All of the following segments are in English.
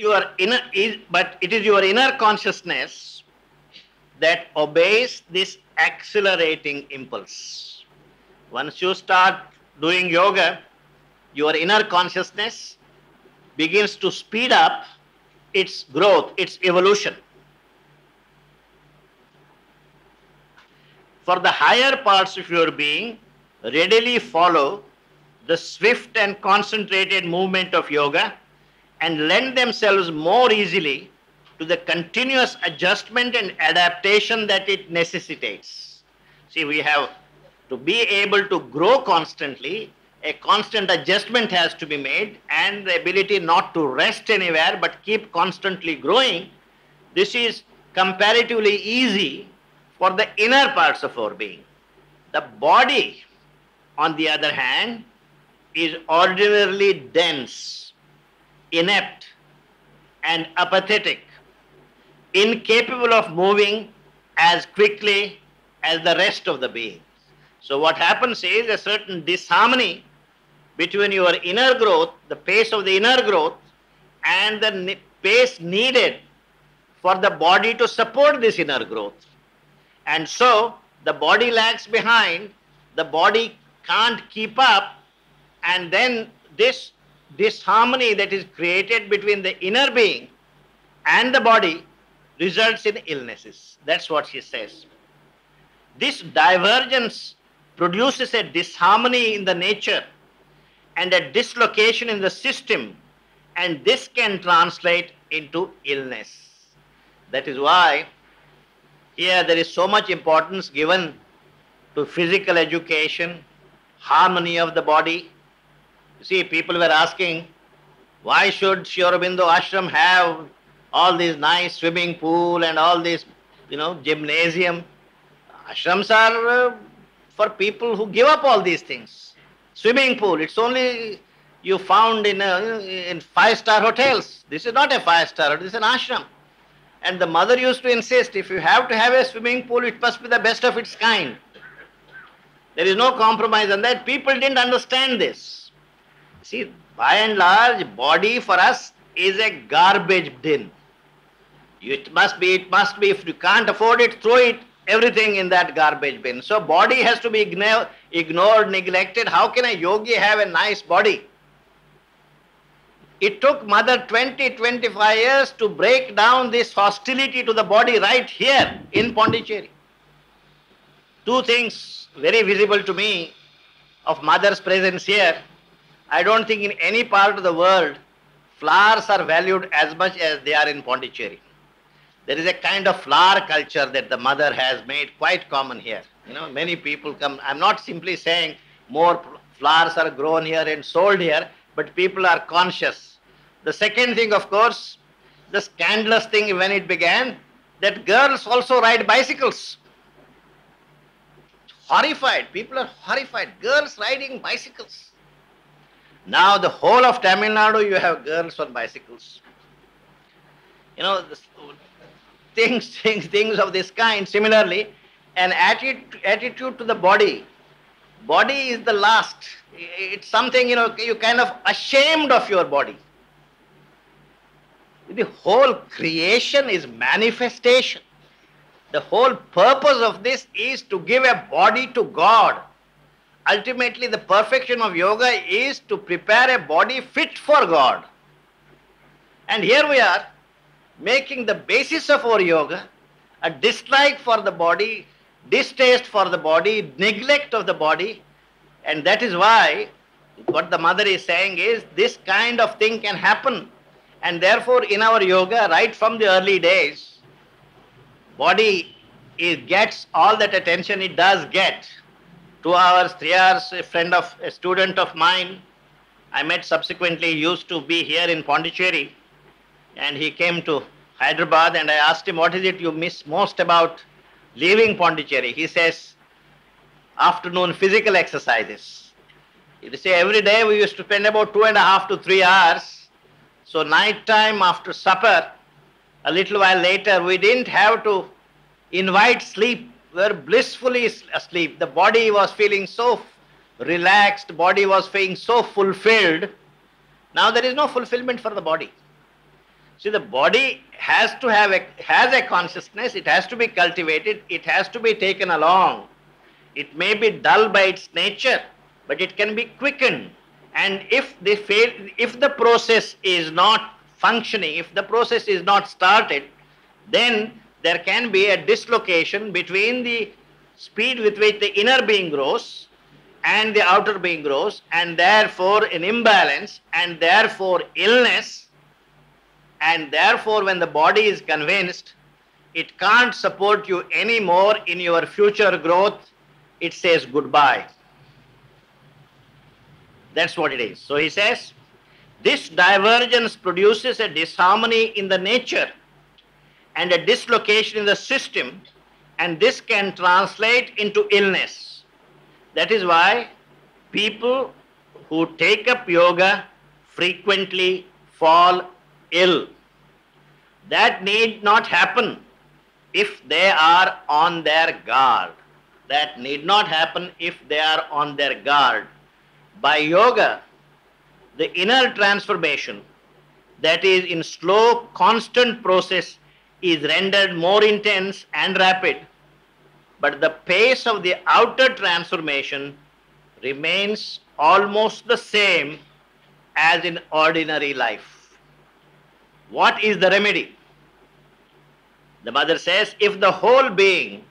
your inner is, but it is your inner consciousness that obeys this accelerating impulse. Once you start doing yoga, your inner consciousness begins to speed up its growth, its evolution. For the higher parts of your being readily follow the swift and concentrated movement of yoga and lend themselves more easily to the continuous adjustment and adaptation that it necessitates. See, we have to be able to grow constantly, a constant adjustment has to be made, and the ability not to rest anywhere but keep constantly growing. This is comparatively easy for the inner parts of our being. The body, on the other hand, is ordinarily dense, inept, and apathetic, incapable of moving as quickly as the rest of the being. So what happens is a certain disharmony between your inner growth, the pace of the inner growth, and the pace needed for the body to support this inner growth. And so the body lags behind, the body can't keep up, and then this disharmony that is created between the inner being and the body results in illnesses. That's what she says. This divergence produces a disharmony in the nature and a dislocation in the system, and this can translate into illness. That is why here there is so much importance given to physical education, harmony of the body. You see, people were asking, why should Sri Aurobindo Ashram have all these nice swimming pool and all this, gymnasium? Ashrams are for people who give up all these things. Swimming pool, it's only you found in five-star hotels. This is not a five-star, this is an ashram. And the mother used to insist, if you have to have a swimming pool, it must be the best of its kind. There is no compromise on that. People didn't understand this. See, by and large, body for us is a garbage bin. It must be, if you can't afford it, throw it, everything in that garbage bin. So body has to be ignored, neglected. How can a yogi have a nice body? It took mother 20-25 years to break down this hostility to the body right here in Pondicherry. Two things very visible to me of mother's presence here. I don't think in any part of the world flowers are valued as much as they are in Pondicherry. There is a kind of flower culture that the mother has made quite common here. Many people come. I'm not simply saying more flowers are grown here and sold here, but people are conscious. The second thing, of course, the scandalous thing when it began, that girls also ride bicycles. Horrified. People are horrified. Girls riding bicycles. Now the whole of Tamil Nadu, you have girls on bicycles. Things of this kind. Similarly, an attitude to the body. Body is the last. It's something, you kind of ashamed of your body. The whole creation is manifestation. The whole purpose of this is to give a body to God. Ultimately, the perfection of yoga is to prepare a body fit for God. And here we are, making the basis of our yoga a dislike for the body, distaste for the body, neglect of the body. And that is why what the mother is saying is this kind of thing can happen. And therefore, in our yoga, right from the early days, body gets all that attention it does get. 2 hours, 3 hours, a student of mine, I met subsequently, used to be here in Pondicherry, and he came to Hyderabad, and I asked him, what is it you miss most about leaving Pondicherry? He says, afternoon physical exercises. You see, every day we used to spend about 2.5 to 3 hours. So night time after supper, a little while later, we didn't have to invite sleep. We were blissfully asleep. The body was feeling so relaxed, body was feeling so fulfilled. Now there is no fulfillment for the body. See, the body has to have has a consciousness, it has to be cultivated, it has to be taken along. It may be dull by its nature, but it can be quickened. And if the process is not functioning, if the process is not started, then there can be a dislocation between the speed with which the inner being grows and the outer being grows, and therefore an imbalance, and therefore illness, and therefore when the body is convinced it can't support you anymore in your future growth, it says goodbye. That's what it is. So he says, this divergence produces a disharmony in the nature and a dislocation in the system, and this can translate into illness. That is why people who take up yoga frequently fall ill. That need not happen if they are on their guard. That need not happen if they are on their guard. By yoga, the inner transformation that is in slow, constant process is rendered more intense and rapid, but the pace of the outer transformation remains almost the same as in ordinary life. What is the remedy? The mother says, if the whole being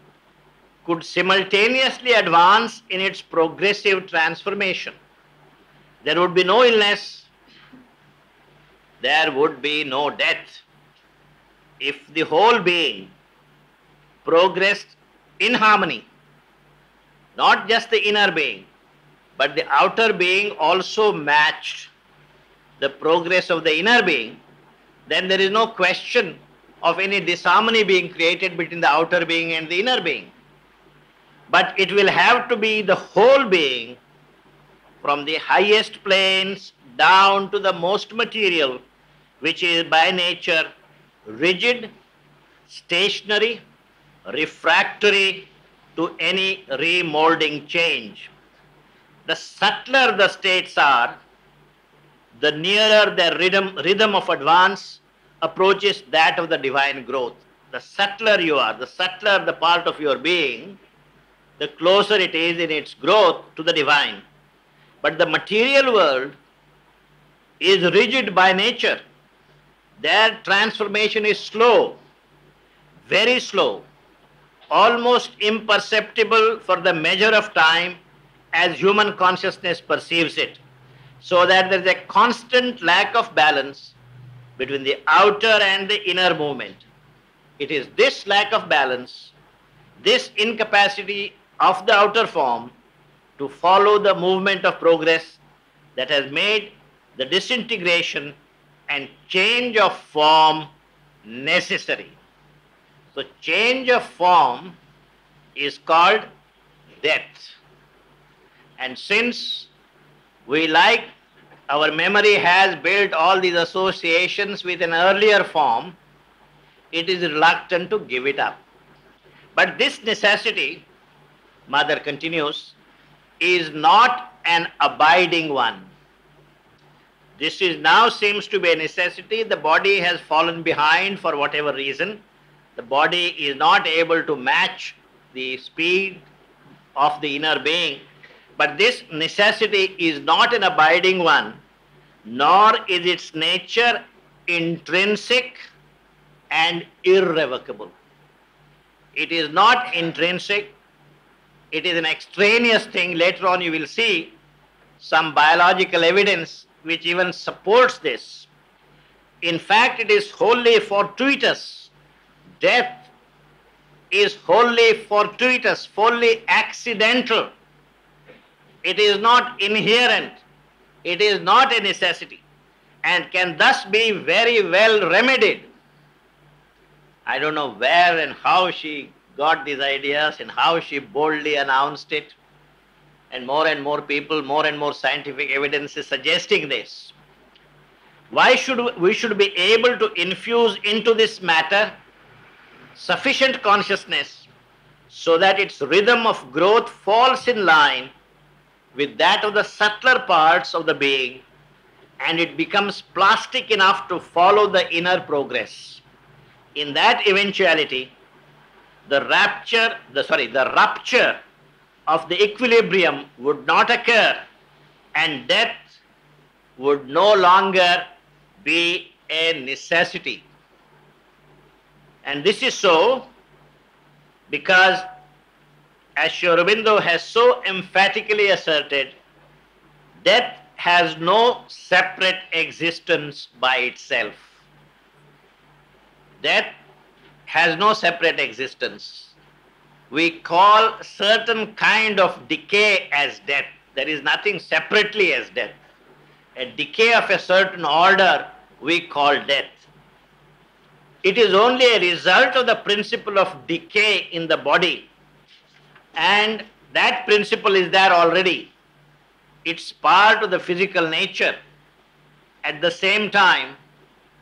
could simultaneously advance in its progressive transformation, there would be no illness, there would be no death. If the whole being progressed in harmony, not just the inner being, but the outer being also matched the progress of the inner being, then there is no question of any disharmony being created between the outer being and the inner being. But it will have to be the whole being, from the highest planes down to the most material, which is by nature rigid, stationary, refractory to any remolding change. The subtler the states are, the nearer their rhythm of advance approaches that of the divine growth. The subtler you are, the subtler the part of your being, the closer it is in its growth to the divine. But the material world is rigid by nature. Their transformation is slow, very slow, almost imperceptible for the measure of time as human consciousness perceives it. So that there is a constant lack of balance between the outer and the inner movement. It is this lack of balance, this incapacity of the outer form to follow the movement of progress that has made the disintegration and change of form necessary. So change of form is called death. And since our memory has built all these associations with an earlier form, it is reluctant to give it up. But this necessity, Mother continues, is not an abiding one. This is now seems to be a necessity. The body has fallen behind for whatever reason. The body is not able to match the speed of the inner being. But this necessity is not an abiding one, nor is its nature intrinsic and irrevocable. It is not intrinsic, it is an extraneous thing. Later on you will see some biological evidence which even supports this. In fact, it is wholly fortuitous. Death is wholly fortuitous, wholly accidental. It is not inherent. It is not a necessity and can thus be very well remedied. I don't know where and how she got these ideas and how she boldly announced it. And more people, more and more scientific evidence is suggesting this. Why should we should be able to infuse into this matter sufficient consciousness so that its rhythm of growth falls in line with that of the subtler parts of the being, and it becomes plastic enough to follow the inner progress. In that eventuality, the rupture of the equilibrium would not occur, and death would no longer be a necessity. And this is so because, as Sri Aurobindo has so emphatically asserted, death has no separate existence by itself. Death has no separate existence. We call certain kind of decay as death. There is nothing separately as death. A decay of a certain order we call death. It is only a result of the principle of decay in the body, and that principle is there already. It's part of the physical nature. At the same time,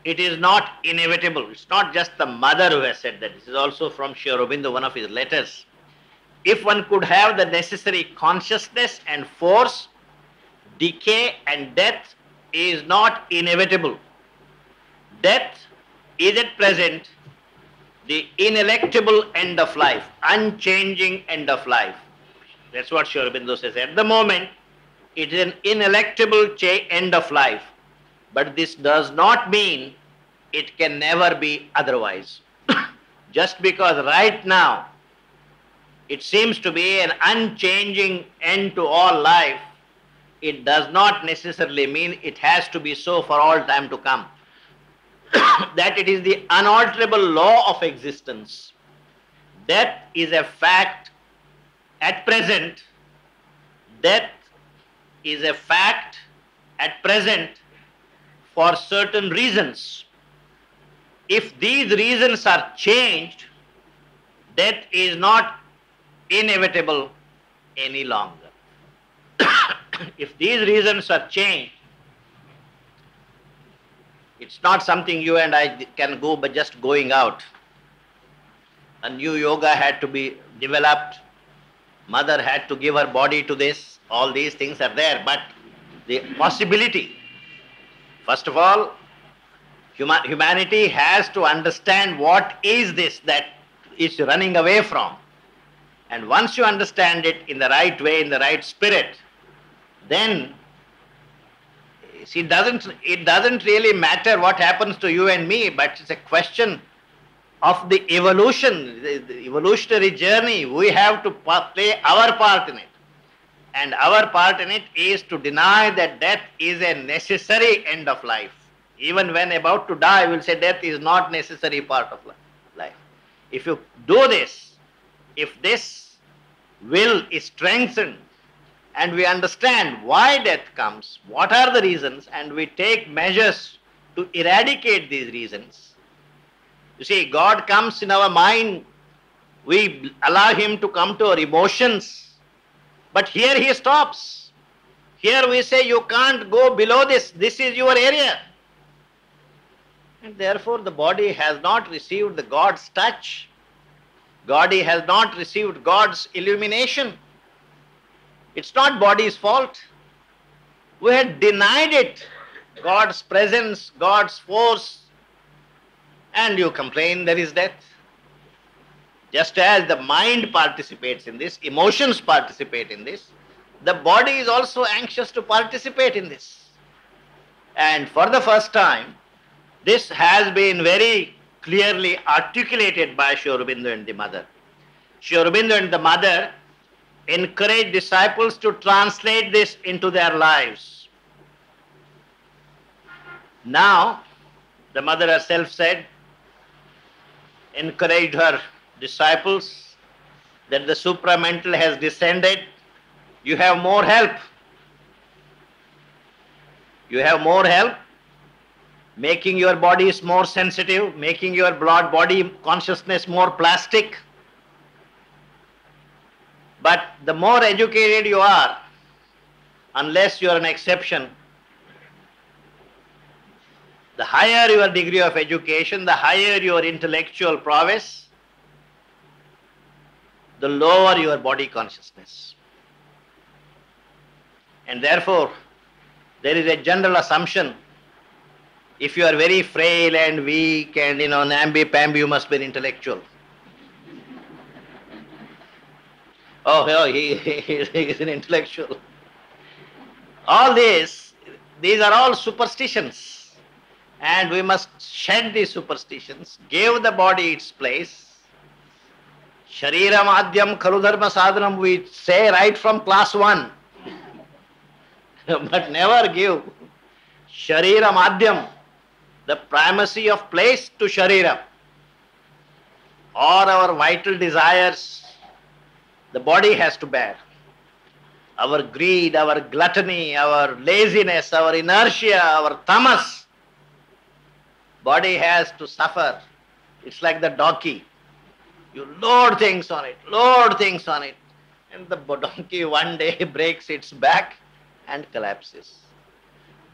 it is not inevitable. It's not just the mother who has said that. This is also from Sri Aurobindo, one of his letters. If one could have the necessary consciousness and force, decay and death is not inevitable. Death is at present the ineluctable end of life, unchanging end of life. That's what Sri Aurobindo says. At the moment, it is an ineluctable end of life. But this does not mean it can never be otherwise. Just because right now it seems to be an unchanging end to all life, it does not necessarily mean it has to be so for all time to come. That it is the unalterable law of existence. Death is a fact at present. Death is a fact at present for certain reasons. If these reasons are changed, death is not inevitable any longer. If these reasons are changed, it's not something you and I can go by just going out. A new yoga had to be developed. Mother had to give her body to this. All these things are there, but the possibility, first of all, humanity has to understand what is this that it's running away from. And once you understand it in the right way, in the right spirit, then it doesn't really matter what happens to you and me, but it's a question of the evolution, the evolutionary journey. We have to play our part in it. And our part in it is to deny that death is a necessary end of life. Even when about to die, we'll say death is not necessary part of life. If you do this, if this will is strengthened, and we understand why death comes, what are the reasons, and we take measures to eradicate these reasons. You see, God comes in our mind, we allow Him to come to our emotions, but here He stops. Here we say you can't go below this, this is your area. And therefore the body has not received the God's touch. Body has not received God's illumination. It's not body's fault. We had denied it, God's presence, God's force, and you complain there is death. Just as the mind participates in this, emotions participate in this, the body is also anxious to participate in this. And for the first time, this has been very clearly articulated by Sri Aurobindo and the mother. Sri Aurobindo and the mother encourage disciples to translate this into their lives. Now, the mother herself said, encouraged her disciples that the supramental has descended. You have more help. You have more help, making your bodies more sensitive, making your body consciousness more plastic. But the more educated you are, unless you are an exception, the higher your degree of education, the higher your intellectual prowess, the lower your body consciousness. And therefore, There is a general assumption, if you are very frail and weak and namby-pamby, you must be an intellectual. Oh, he is an intellectual. All these are all superstitions. And we must shed these superstitions, give the body its place. Sharira madhyam khalu dharma sadhanam, we say right from class 1. But never give Sharira madhyam, the primacy of place, to Sharira. Or our vital desires, the body has to bear. Our greed, our gluttony, our laziness, our inertia, our tamas, body has to suffer. It's like the donkey. You load things on it, and the donkey one day breaks its back and collapses.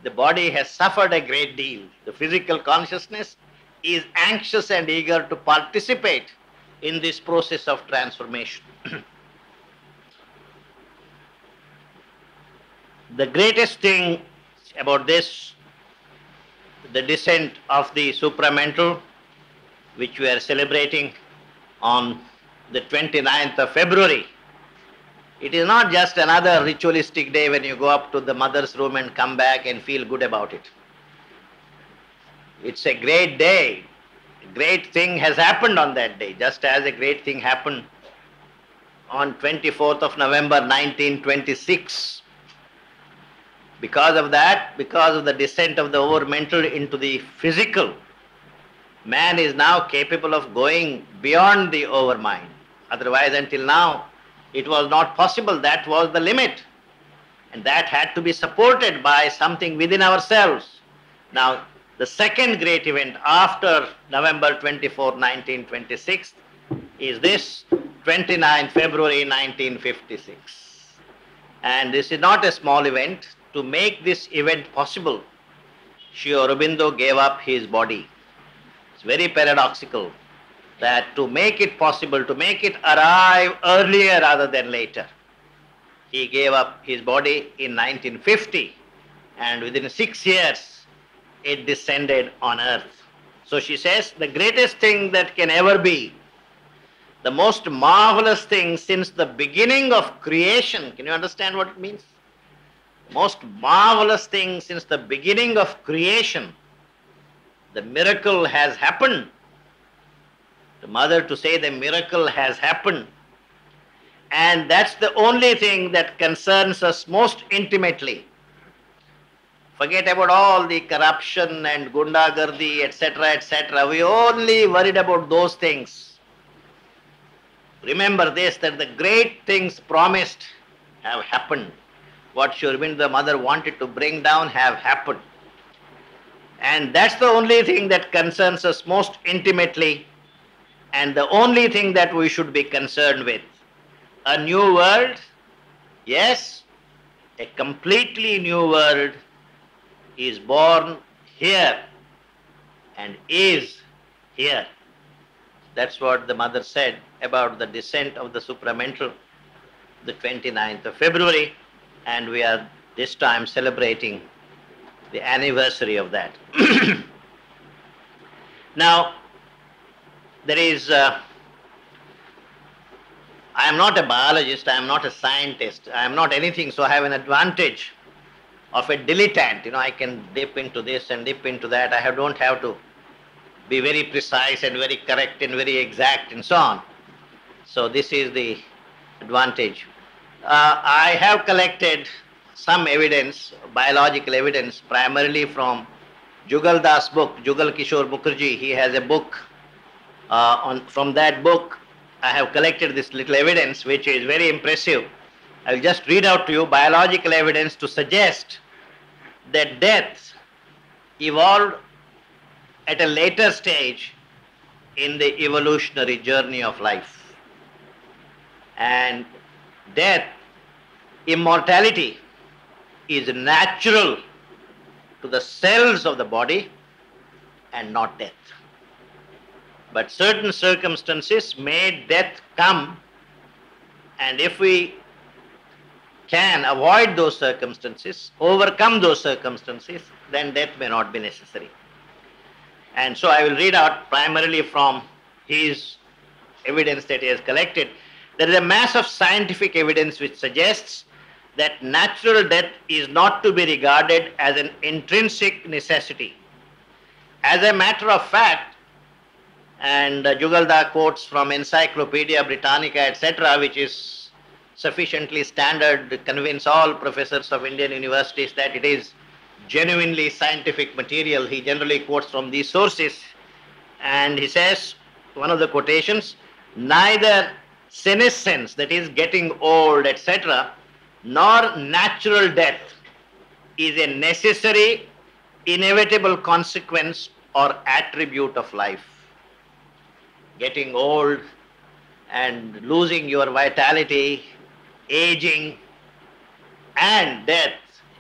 The body has suffered a great deal. The physical consciousness is anxious and eager to participate in this process of transformation. The greatest thing about this, the descent of the supramental, which we are celebrating on the 29th of February, it is not just another ritualistic day when you go up to the mother's room and come back and feel good about it. It's a great day. A great thing has happened on that day, just as a great thing happened on 24th of November 1926. Because of that, because of the descent of the overmental into the physical, man is now capable of going beyond the overmind. Otherwise, until now, it was not possible. That was the limit. And that had to be supported by something within ourselves. Now, the second great event after November 24, 1926 is this 29th February 1956. And this is not a small event. To make this event possible, Sri Aurobindo gave up his body. It's very paradoxical that to make it possible, to make it arrive earlier rather than later, he gave up his body in 1950, and within 6 years it descended on earth. So she says, the greatest thing that can ever be, the most marvelous thing since the beginning of creation, can you understand what it means? Most marvelous thing since the beginning of creation, the miracle has happened. The mother to say the miracle has happened. And that's the only thing that concerns us most intimately. Forget about all the corruption and gundagardi, etc., etc. We only worried about those things. Remember this, that the great things promised have happened. What Sri Aurobindo, the mother, wanted to bring down have happened. And that's the only thing that concerns us most intimately, and the only thing that we should be concerned with. A new world, yes, a completely new world is born here and is here. That's what the mother said about the descent of the supramental, the 29th of February. And we are this time celebrating the anniversary of that. Now, there is, I am not a biologist, I am not a scientist, I am not anything, so I have an advantage of a dilettante. I can dip into this and dip into that. I don't have to be very precise and very correct and very exact and so on. So this is the advantage. I have collected some evidence, biological evidence, primarily from Jugal Das' book, Jugal Kishore Mukherjee. He has a book. From that book, I have collected this little evidence, which is very impressive. I will just read out to you biological evidence to suggest that death evolved at a later stage in the evolutionary journey of life. And death, immortality, is natural to the cells of the body and not death. But certain circumstances made death come, and if we can avoid those circumstances, overcome those circumstances, then death may not be necessary. And so I will read out primarily from his evidence that he has collected. There is a mass of scientific evidence which suggests that natural death is not to be regarded as an intrinsic necessity. As a matter of fact, and Jugalda quotes from Encyclopedia Britannica, etc., which is sufficiently standard to convince all professors of Indian universities that it is genuinely scientific material. He generally quotes from these sources, and he says, one of the quotations, neither senescence, that is getting old, etc., nor natural death is a necessary, inevitable consequence or attribute of life. Getting old and losing your vitality, aging, and death.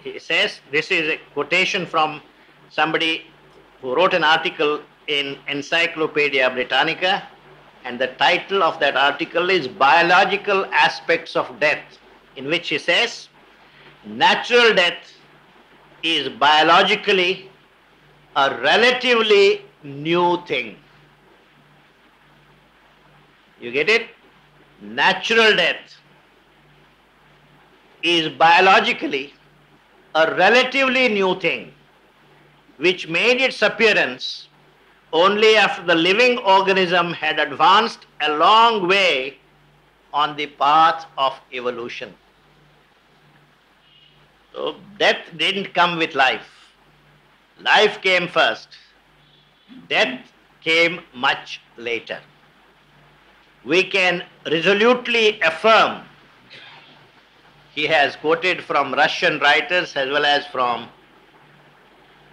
He says, this is a quotation from somebody who wrote an article in Encyclopedia Britannica, and the title of that article is Biological Aspects of Death, in which he says, natural death is biologically a relatively new thing. You get it? Natural death is biologically a relatively new thing, which made its appearance only after the living organism had advanced a long way on the path of evolution. So death didn't come with life. Life came first. Death came much later. We can resolutely affirm, he has quoted from Russian writers as well as from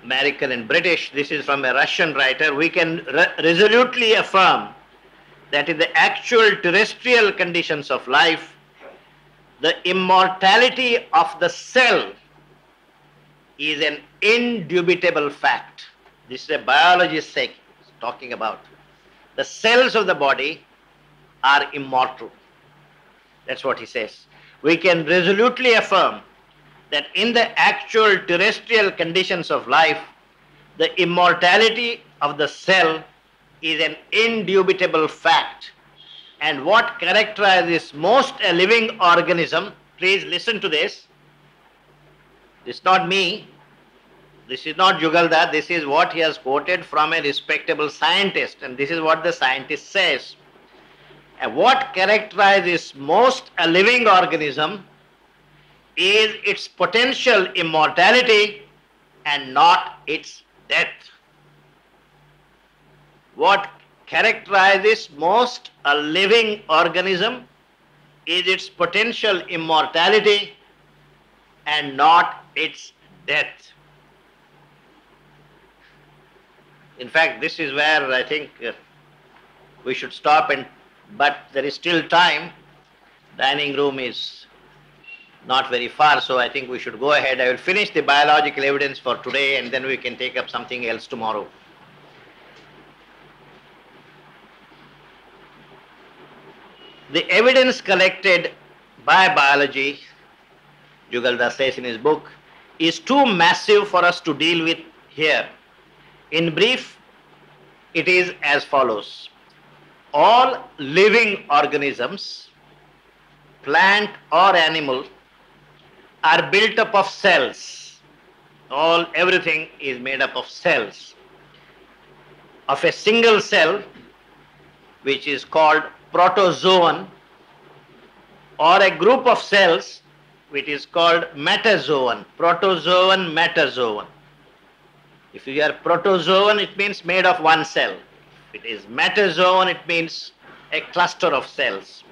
American and British, this is from a Russian writer, we can resolutely affirm that in the actual terrestrial conditions of life, the immortality of the cell is an indubitable fact. This is a biologist talking about. The cells of the body are immortal. That's what he says. We can resolutely affirm that in the actual terrestrial conditions of life, the immortality of the cell is an indubitable fact. And what characterizes most a living organism, please listen to this. This is not me. This is not Jugalda. This is what he has quoted from a respectable scientist. And this is what the scientist says. And what characterizes most a living organism is its potential immortality and not its death. What characterizes most a living organism is its potential immortality and not its death. In fact, this is where I think we should stop, but there is still time. Dining room is not very far, so I think we should go ahead. I will finish the biological evidence for today and then we can take up something else tomorrow. The evidence collected by biology, Jugalda says in his book, is too massive for us to deal with here. In brief, it is as follows. All living organisms, plant or animal, are built up of cells. Everything is made up of cells. Of a single cell, which is called protozoan, or a group of cells, which is called metazoan. Protozoan, metazoan. If you are protozoan, it means made of one cell. If it is metazoan, it means a cluster of cells.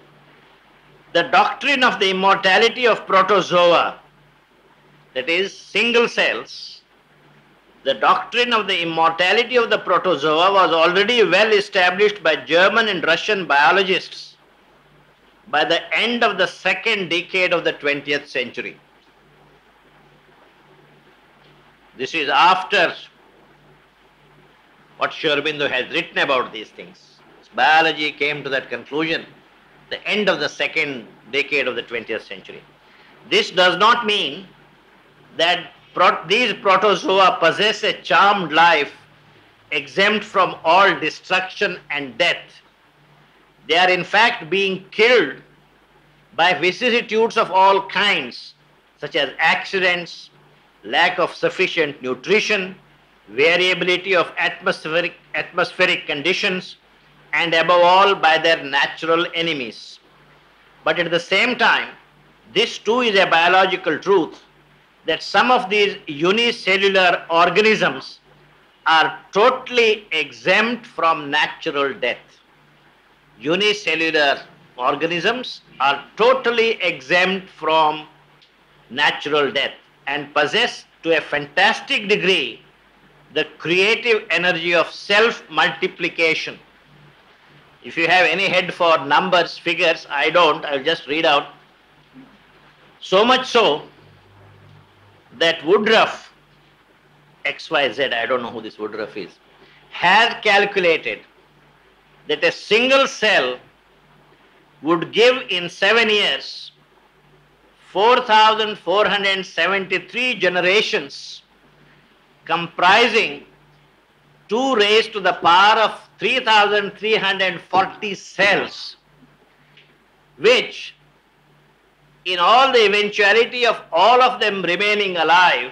The doctrine of the immortality of protozoa, that is single cells, the doctrine of the immortality of the protozoa was already well established by German and Russian biologists by the end of the second decade of the 20th century. This is after what Sri Aurobindo has written about these things. Biology came to that conclusion the end of the second decade of the 20th century. This does not mean that these protozoa possess a charmed life exempt from all destruction and death. They are in fact being killed by vicissitudes of all kinds, such as accidents, lack of sufficient nutrition, variability of atmospheric conditions, and above all by their natural enemies. But at the same time, this too is a biological truth, that some of these unicellular organisms are totally exempt from natural death. Unicellular organisms are totally exempt from natural death and possess to a fantastic degree the creative energy of self-multiplication. If you have any head for numbers, figures, I don't, I'll just read out. So much so that Woodruff, XYZ, I don't know who this Woodruff is, has calculated that a single cell would give in 7 years 4,473 generations, comprising 2 raised to the power of 3,340 cells, which in all the eventuality of all of them remaining alive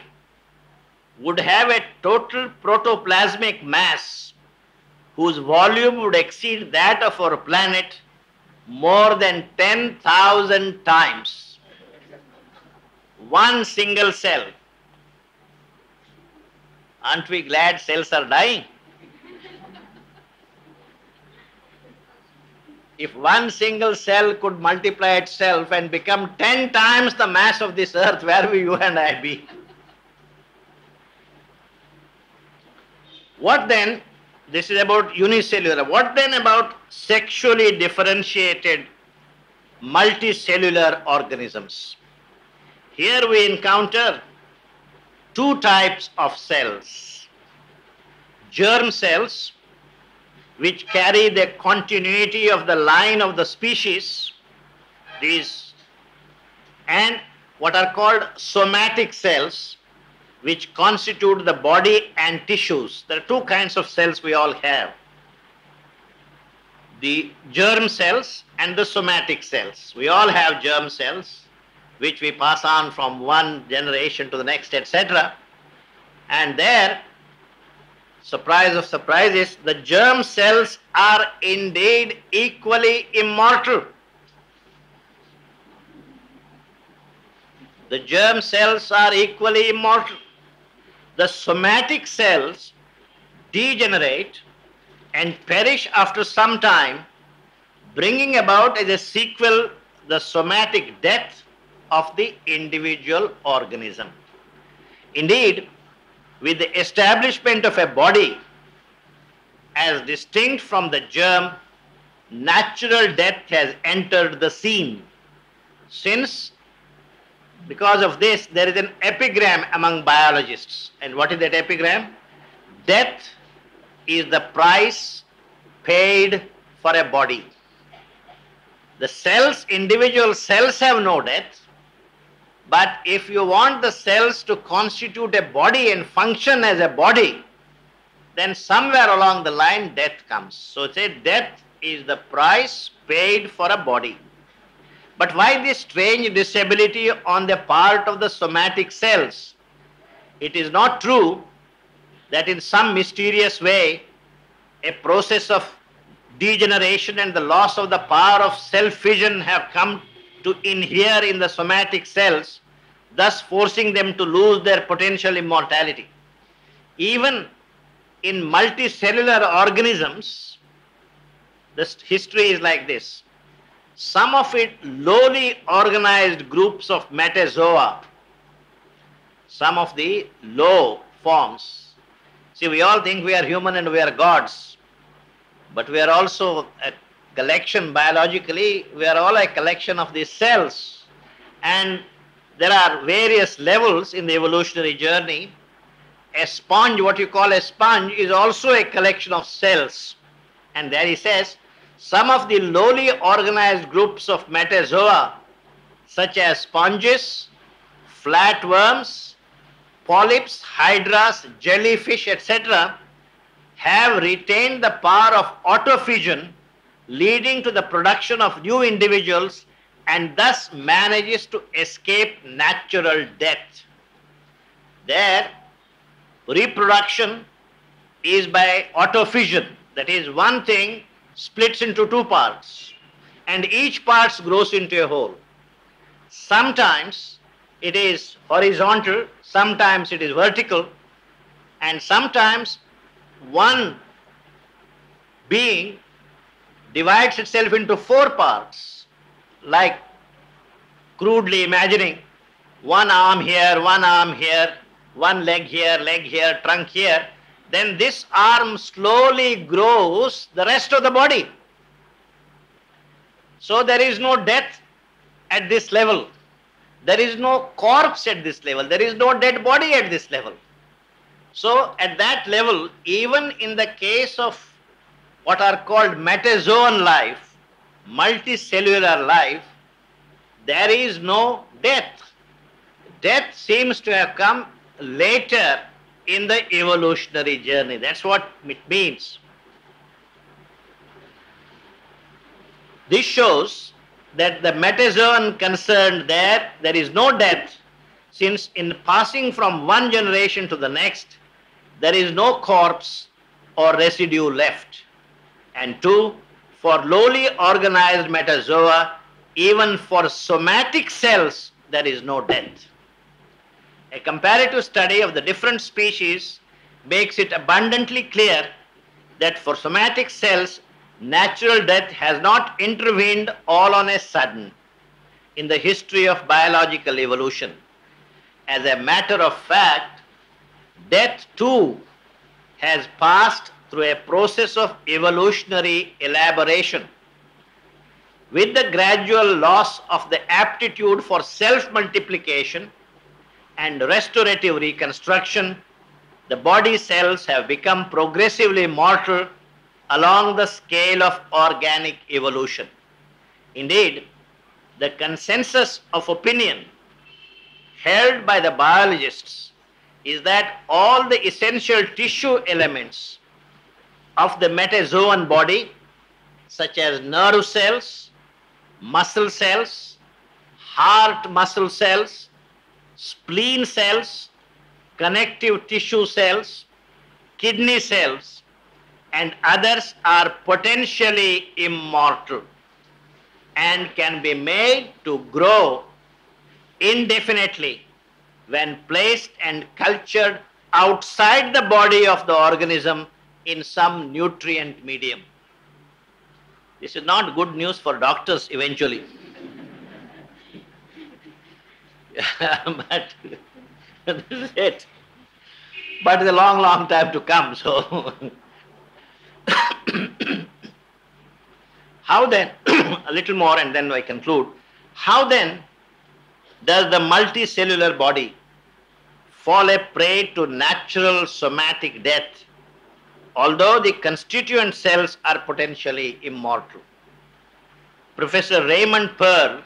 would have a total protoplasmic mass whose volume would exceed that of our planet more than 10,000 times. One single cell. Aren't we glad cells are dying? If one single cell could multiply itself and become 10 times the mass of this earth, where will you and I be? What then, this is about unicellular, what then about sexually differentiated multicellular organisms? Here we encounter 2 types of cells. Germ cells, which carry the continuity of the line of the species, and what are called somatic cells, which constitute the body and tissues. There are 2 kinds of cells we all have: the germ cells and the somatic cells. We all have germ cells, which we pass on from one generation to the next, etc. And there, surprise of surprises, the germ cells are indeed equally immortal. The germ cells are equally immortal. The somatic cells degenerate and perish after some time, bringing about as a sequel the somatic death of the individual organism. Indeed, with the establishment of a body as distinct from the germ, natural death has entered the scene. Since, because of this, there is an epigram among biologists. And what is that epigram? Death is the price paid for a body. The cells, individual cells have no death, but if you want the cells to constitute a body and function as a body, then somewhere along the line death comes. So it's a death is the price paid for a body. But why this strange disability on the part of the somatic cells? It is not true that in some mysterious way a process of degeneration and the loss of the power of self-fission have come to inhere in the somatic cells, thus forcing them to lose their potential immortality. Even in multicellular organisms, the history is like this. Some of it lowly organized groups of metazoa, some of the low forms. See, we all think we are human and we are gods, but we are also a collection, biologically, we are all a collection of these cells. And there are various levels in the evolutionary journey. A sponge, what you call a sponge, is also a collection of cells. And there he says, some of the lowly organized groups of metazoa such as sponges, flatworms, polyps, hydras, jellyfish, etc., have retained the power of autophagy, leading to the production of new individuals, and thus manages to escape natural death. Their reproduction is by autophagy, that is, one thing splits into two parts, and each part grows into a whole. Sometimes it is horizontal, sometimes it is vertical, and sometimes one being divides itself into four parts, like crudely imagining one arm here, one leg here, trunk here. Then this arm slowly grows the rest of the body. So there is no death at this level. There is no corpse at this level. There is no dead body at this level. So at that level, even in the case of what are called metazoan life, multicellular life, there is no death. Death seems to have come later in the evolutionary journey. That's what it means. This shows that the metazoan concerned there is no death, since in passing from one generation to the next, there is no corpse or residue left. And two, for lowly organized metazoa, even for somatic cells, there is no death. A comparative study of the different species makes it abundantly clear that for somatic cells, natural death has not intervened all on a sudden in the history of biological evolution. As a matter of fact, death too has passed through a process of evolutionary elaboration. With the gradual loss of the aptitude for self-multiplication and restorative reconstruction, the body cells have become progressively mortal along the scale of organic evolution. Indeed, the consensus of opinion held by the biologists is that all the essential tissue elements of the metazoan body, such as nerve cells, muscle cells, heart muscle cells, spleen cells, connective tissue cells, kidney cells, and others are potentially immortal and can be made to grow indefinitely when placed and cultured outside the body of the organism in some nutrient medium. This is not good news for doctors eventually. But this is it. But it's a long, long time to come. So, how then, a little more and then I conclude, how then does the multicellular body fall a prey to natural somatic death, although the constituent cells are potentially immortal? Professor Raymond Pearl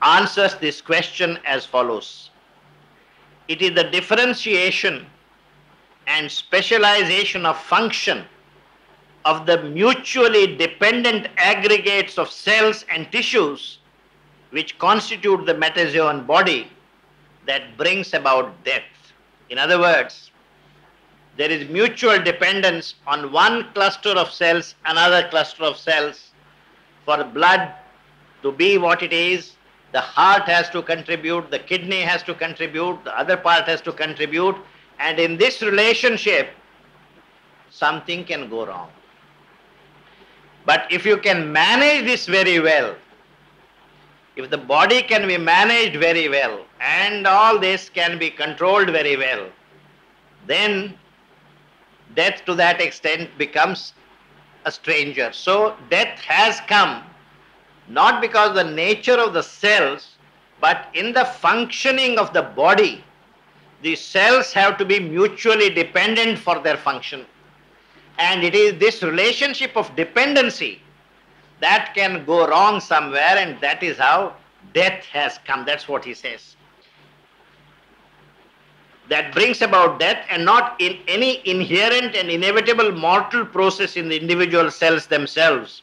answers this question as follows. It is the differentiation and specialization of function of the mutually dependent aggregates of cells and tissues which constitute the metazoan body that brings about death. In other words, there is mutual dependence on one cluster of cells, another cluster of cells. For blood to be what it is, the heart has to contribute, the kidney has to contribute, the other part has to contribute, and in this relationship, something can go wrong. But if you can manage this very well, if the body can be managed very well, and all this can be controlled very well, then death to that extent becomes a stranger. So death has come not because of the nature of the cells, but in the functioning of the body. The cells have to be mutually dependent for their function. And it is this relationship of dependency that can go wrong somewhere, and that is how death has come. That's what he says. That brings about death, and not in any inherent and inevitable mortal process in the individual cells themselves.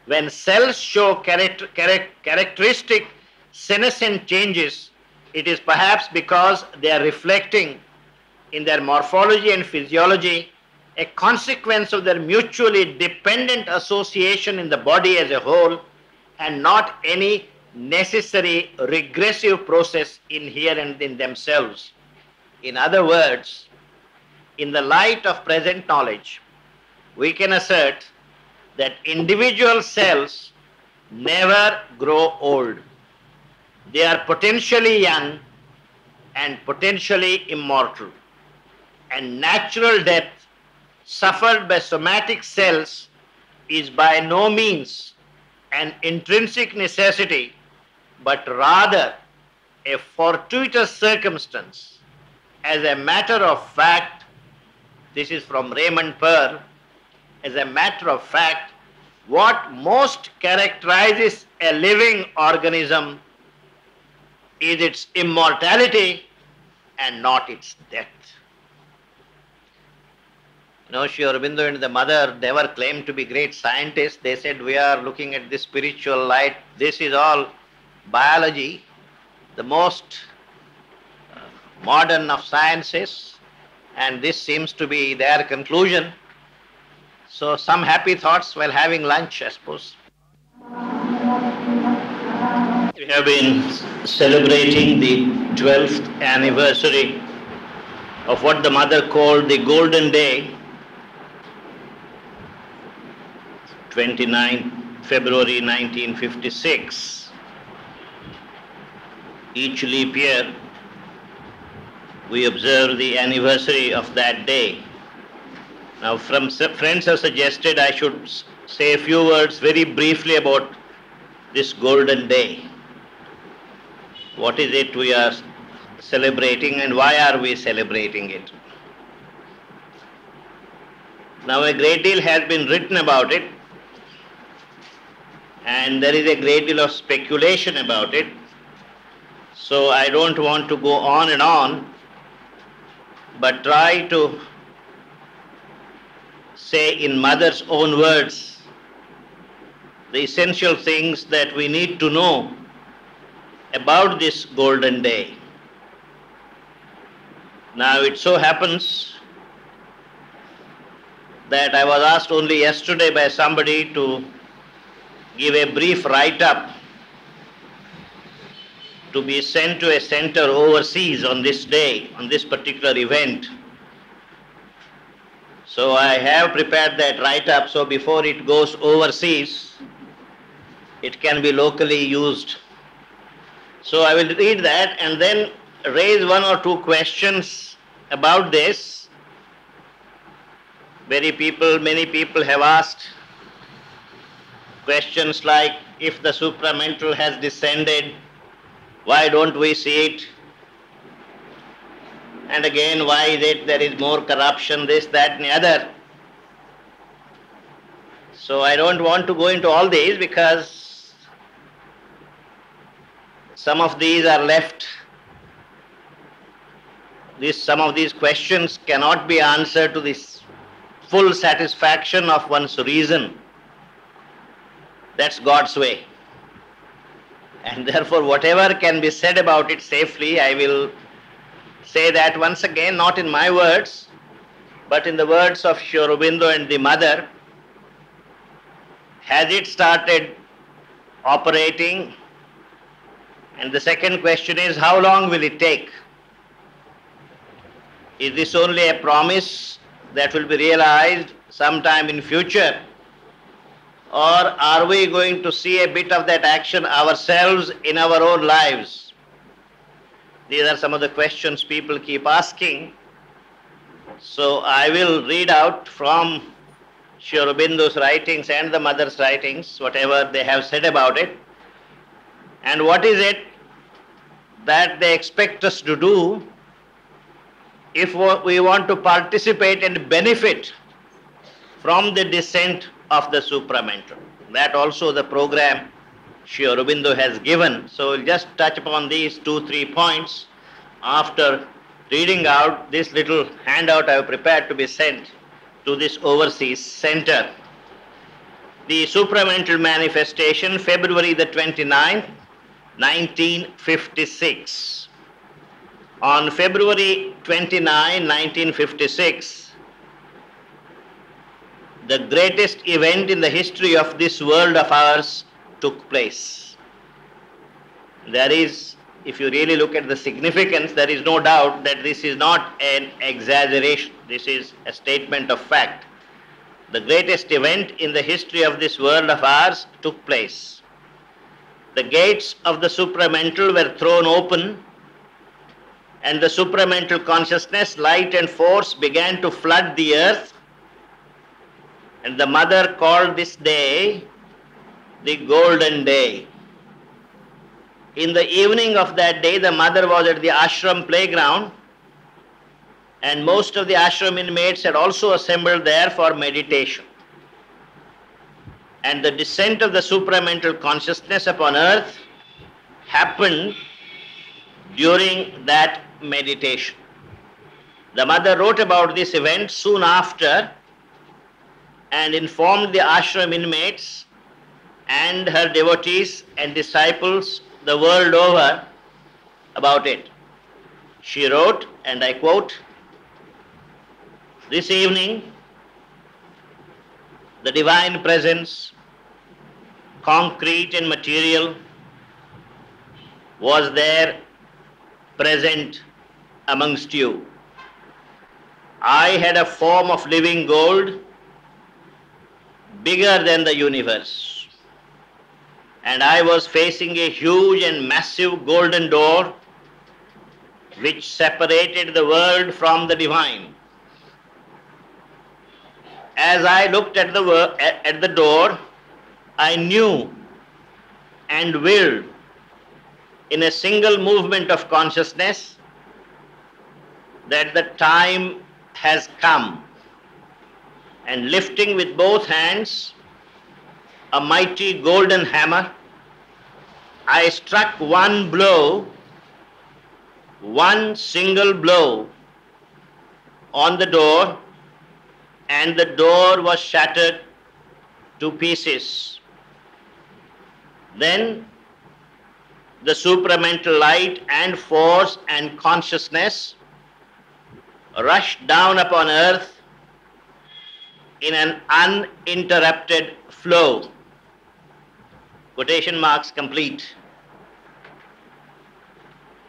When cells show characteristic senescent changes, it is perhaps because they are reflecting in their morphology and physiology a consequence of their mutually dependent association in the body as a whole, and not any necessary regressive process inherent in themselves. In other words, in the light of present knowledge, we can assert that individual cells never grow old. They are potentially young and potentially immortal. And natural death suffered by somatic cells is by no means an intrinsic necessity, but rather a fortuitous circumstance. As a matter of fact, this is from Raymond Pearl, as a matter of fact, what most characterizes a living organism is its immortality and not its death. Sri Aurobindo and the mother never claimed to be great scientists. They said, we are looking at this spiritual light. This is all biology, the most modern of sciences, and this seems to be their conclusion. So some happy thoughts while having lunch, I suppose. We have been celebrating the 12th anniversary of what the mother called the Golden Day, 29 February 1956. Each leap year, we observe the anniversary of that day. Now, friends have suggested I should say a few words very briefly about this Golden Day. What is it we are celebrating, and why are we celebrating it? Now, a great deal has been written about it, and there is a great deal of speculation about it. So I don't want to go on and on, but try to say in mother's own words the essential things that we need to know about this Golden Day. Now, it so happens that I was asked only yesterday by somebody to give a brief write-up to be sent to a center overseas on this day, on this particular event. So I have prepared that write-up, so before it goes overseas, it can be locally used. So I will read that and then raise one or two questions about this. Many people have asked questions like, if the supramental has descended, why don't we see it? And again, why is it there is more corruption, this, that, and the other? So I don't want to go into all these because some of these are left. Some of these questions cannot be answered to the full satisfaction of one's reason. That's God's way. And therefore, whatever can be said about it safely, I will say that once again, not in my words, but in the words of Sri Aurobindo and the mother. Has it started operating? And the second question is, how long will it take? Is this only a promise that will be realized sometime in future? Or are we going to see a bit of that action ourselves in our own lives? These are some of the questions people keep asking. So I will read out from Sri Aurobindo's writings and the mother's writings, whatever they have said about it. And what is it that they expect us to do if we want to participate and benefit from the descent of the supramental. That also the program Sri Aurobindo has given. So we'll just touch upon these 2-3 points after reading out this little handout I have prepared to be sent to this overseas center. The supramental manifestation, February the 29th, 1956. On February 29, 1956, the greatest event in the history of this world of ours took place. There is, if you really look at the significance, there is no doubt that this is not an exaggeration. This is a statement of fact. The greatest event in the history of this world of ours took place. The gates of the supramental were thrown open, and the supramental consciousness, light and force began to flood the earth, and the mother called this day the golden day. In the evening of that day, the mother was at the ashram playground, and most of the ashram inmates had also assembled there for meditation. And the descent of the supramental consciousness upon earth happened during that meditation. The mother wrote about this event soon after and informed the ashram inmates and her devotees and disciples the world over about it. She wrote, and I quote, "This evening, the divine presence, concrete and material, was there present amongst you. I had a form of living gold bigger than the universe, and I was facing a huge and massive golden door which separated the world from the divine. As I looked at the door, I knew and willed in a single movement of consciousness that the time has come, and lifting with both hands a mighty golden hammer, I struck one blow, one single blow on the door, and the door was shattered to pieces. Then the supramental light and force and consciousness rushed down upon earth in an uninterrupted flow." Quotation marks complete.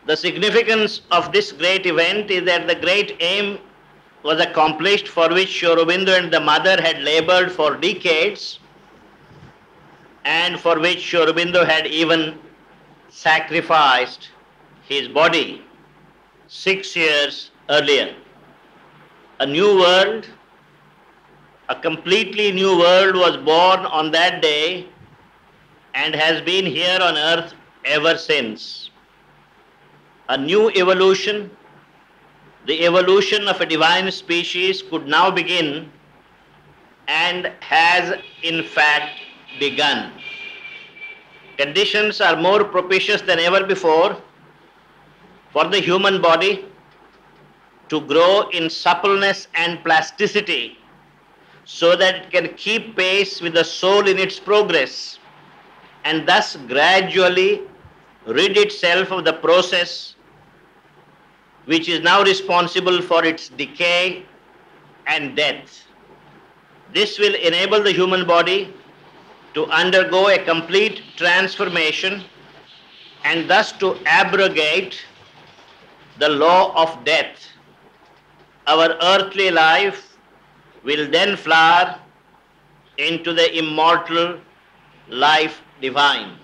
The significance of this great event is that the great aim was accomplished for which Sri Aurobindo and the mother had labored for decades, and for which Sri Aurobindo had even sacrificed his body 6 years earlier. A new world, a completely new world was born on that day and has been here on earth ever since. A new evolution, the evolution of a divine species, could now begin and has in fact begun. Conditions are more propitious than ever before for the human body to grow in suppleness and plasticity so that it can keep pace with the soul in its progress, and thus gradually rid itself of the process which is now responsible for its decay and death. This will enable the human body to undergo a complete transformation and thus to abrogate the law of death. Our earthly life will then flower into the immortal life divine.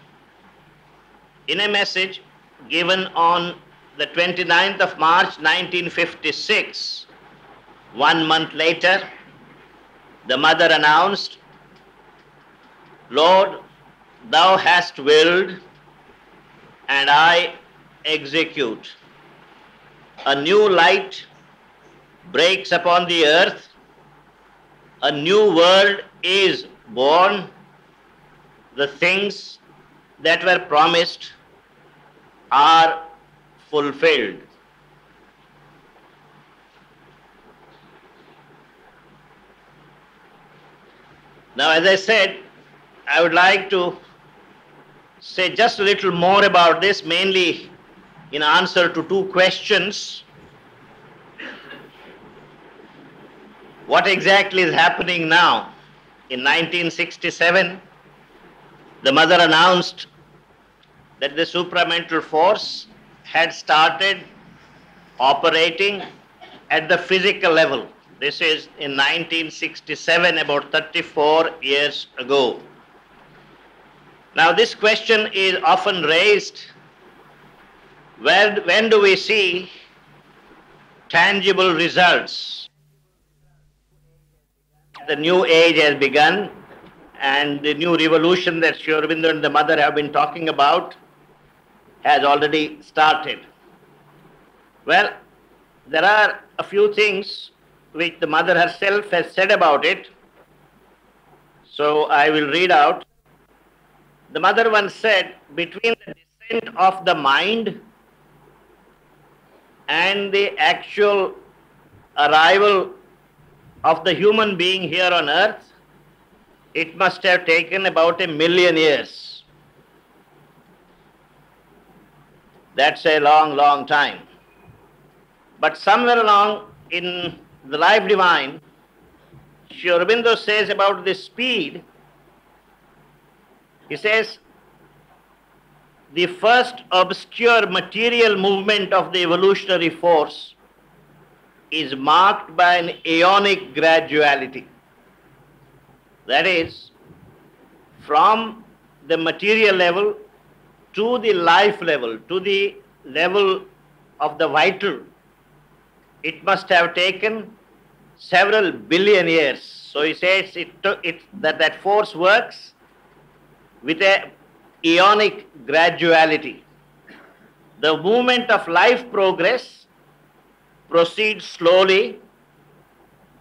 In a message given on the 29th of March 1956, 1 month later, the mother announced, "Lord, thou hast willed, and I execute. A new light breaks upon the earth, a new world is born, the things that were promised are fulfilled. Now, as I said, I would like to say just a little more about this, mainly in answer to two questions. What exactly is happening now? In 1967, the mother announced that the supramental force had started operating at the physical level. This is in 1967, about 34 years ago. Now, this question is often raised, when do we see tangible results? The new age has begun, and the new revolution that Sri Aurobindo and the mother have been talking about has already started. Well, there are a few things which the mother herself has said about it, so I will read out. The mother once said, between the descent of the mind and the actual arrival of the human being here on earth, it must have taken about 1 million years. That's a long, long time. But somewhere along in the Life Divine, Sri Aurobindo says about the speed, he says, the first obscure material movement of the evolutionary force is marked by an aeonic graduality. That is, from the material level to the life level, to the level of the vital, it must have taken several billion years. So he says that force works with a aeonic graduality. The movement of life progress proceeds slowly,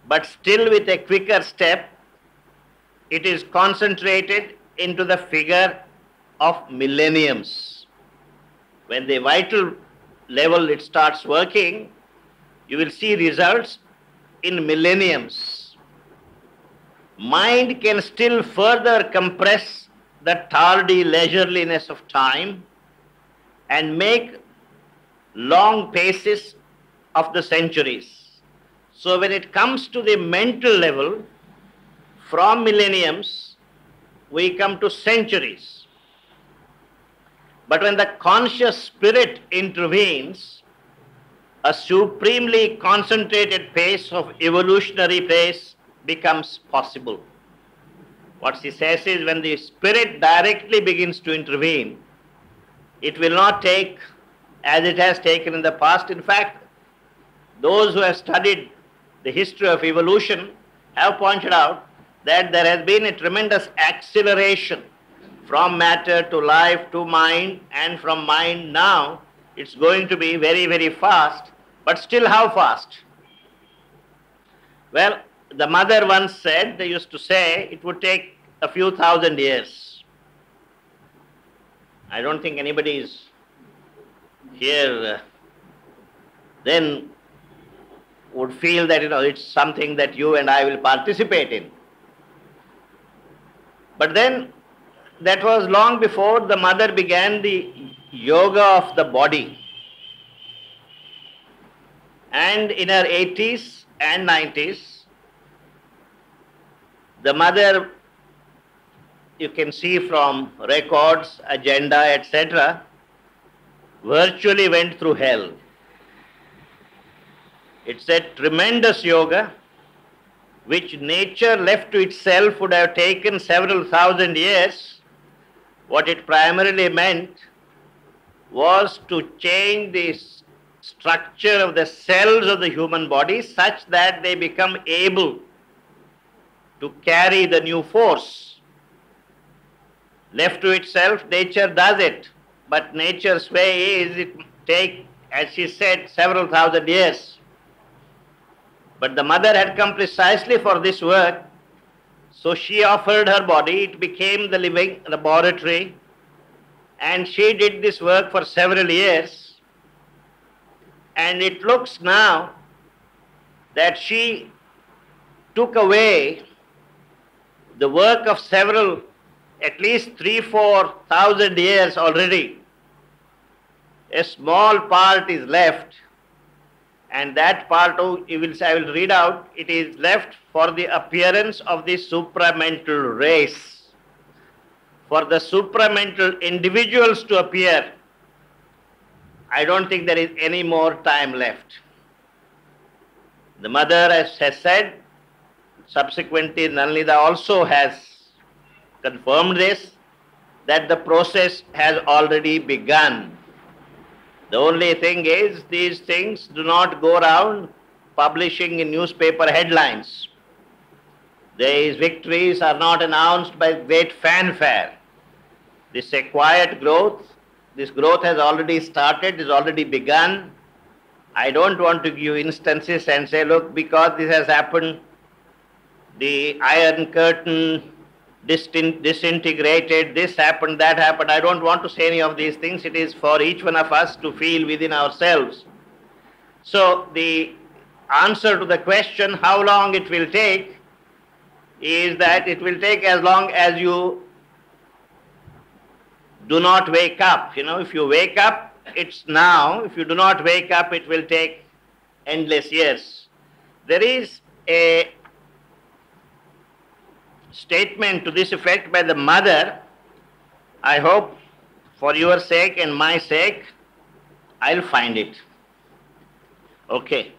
but still with a quicker step. It is concentrated into the figure of millenniums. When the vital level it starts working, you will see results in millenniums. Mind can still further compress the tardy leisureliness of time and make long paces of the centuries. So when it comes to the mental level, from millenniums, we come to centuries. But when the conscious spirit intervenes, a supremely concentrated pace of evolutionary pace becomes possible. What she says is, when the spirit directly begins to intervene, it will not take as it has taken in the past. In fact, those who have studied the history of evolution have pointed out that there has been a tremendous acceleration from matter to life to mind, and from mind now it's going to be very, very fast. But still, how fast? Well, the mother once said, they used to say, it would take a few thousand years. I don't think anybody is here then would feel that it's something that you and I will participate in. But then, that was long before the mother began the yoga of the body. And in her 80s and 90s, the mother, you can see from records, agenda, etc., virtually went through hell. It's a tremendous yoga which nature left to itself would have taken several thousand years. What it primarily meant was to change the structure of the cells of the human body such that they become able to carry the new force. Left to itself, nature does it, but nature's way is it take, as she said, several thousand years. But the mother had come precisely for this work, so she offered her body. It became the living laboratory And she did this work for several years, and it looks now that she took away the work of several, at least 3,000-4,000 years already. A small part is left, and that part I will read out. It is left for the appearance of the supramental race, for the supramental individuals to appear. I don't think there is any more time left. The mother has said, subsequently Nalnida also has confirmed this, that the process has already begun. The only thing is, these things do not go around publishing in newspaper headlines. These victories are not announced by great fanfare. This is a quiet growth. This growth has already started, is already begun. I don't want to give you instances and say, look, because this has happened, the Iron Curtain disintegrated, this happened, that happened. I don't want to say any of these things. It is for each one of us to feel within ourselves. So the answer to the question, how long it will take, is that it will take as long as you do not wake up. If you wake up, it's now. If you do not wake up, it will take endless years. There is a statement to this effect by the mother. I hope for your sake and my sake, I'll find it. Okay.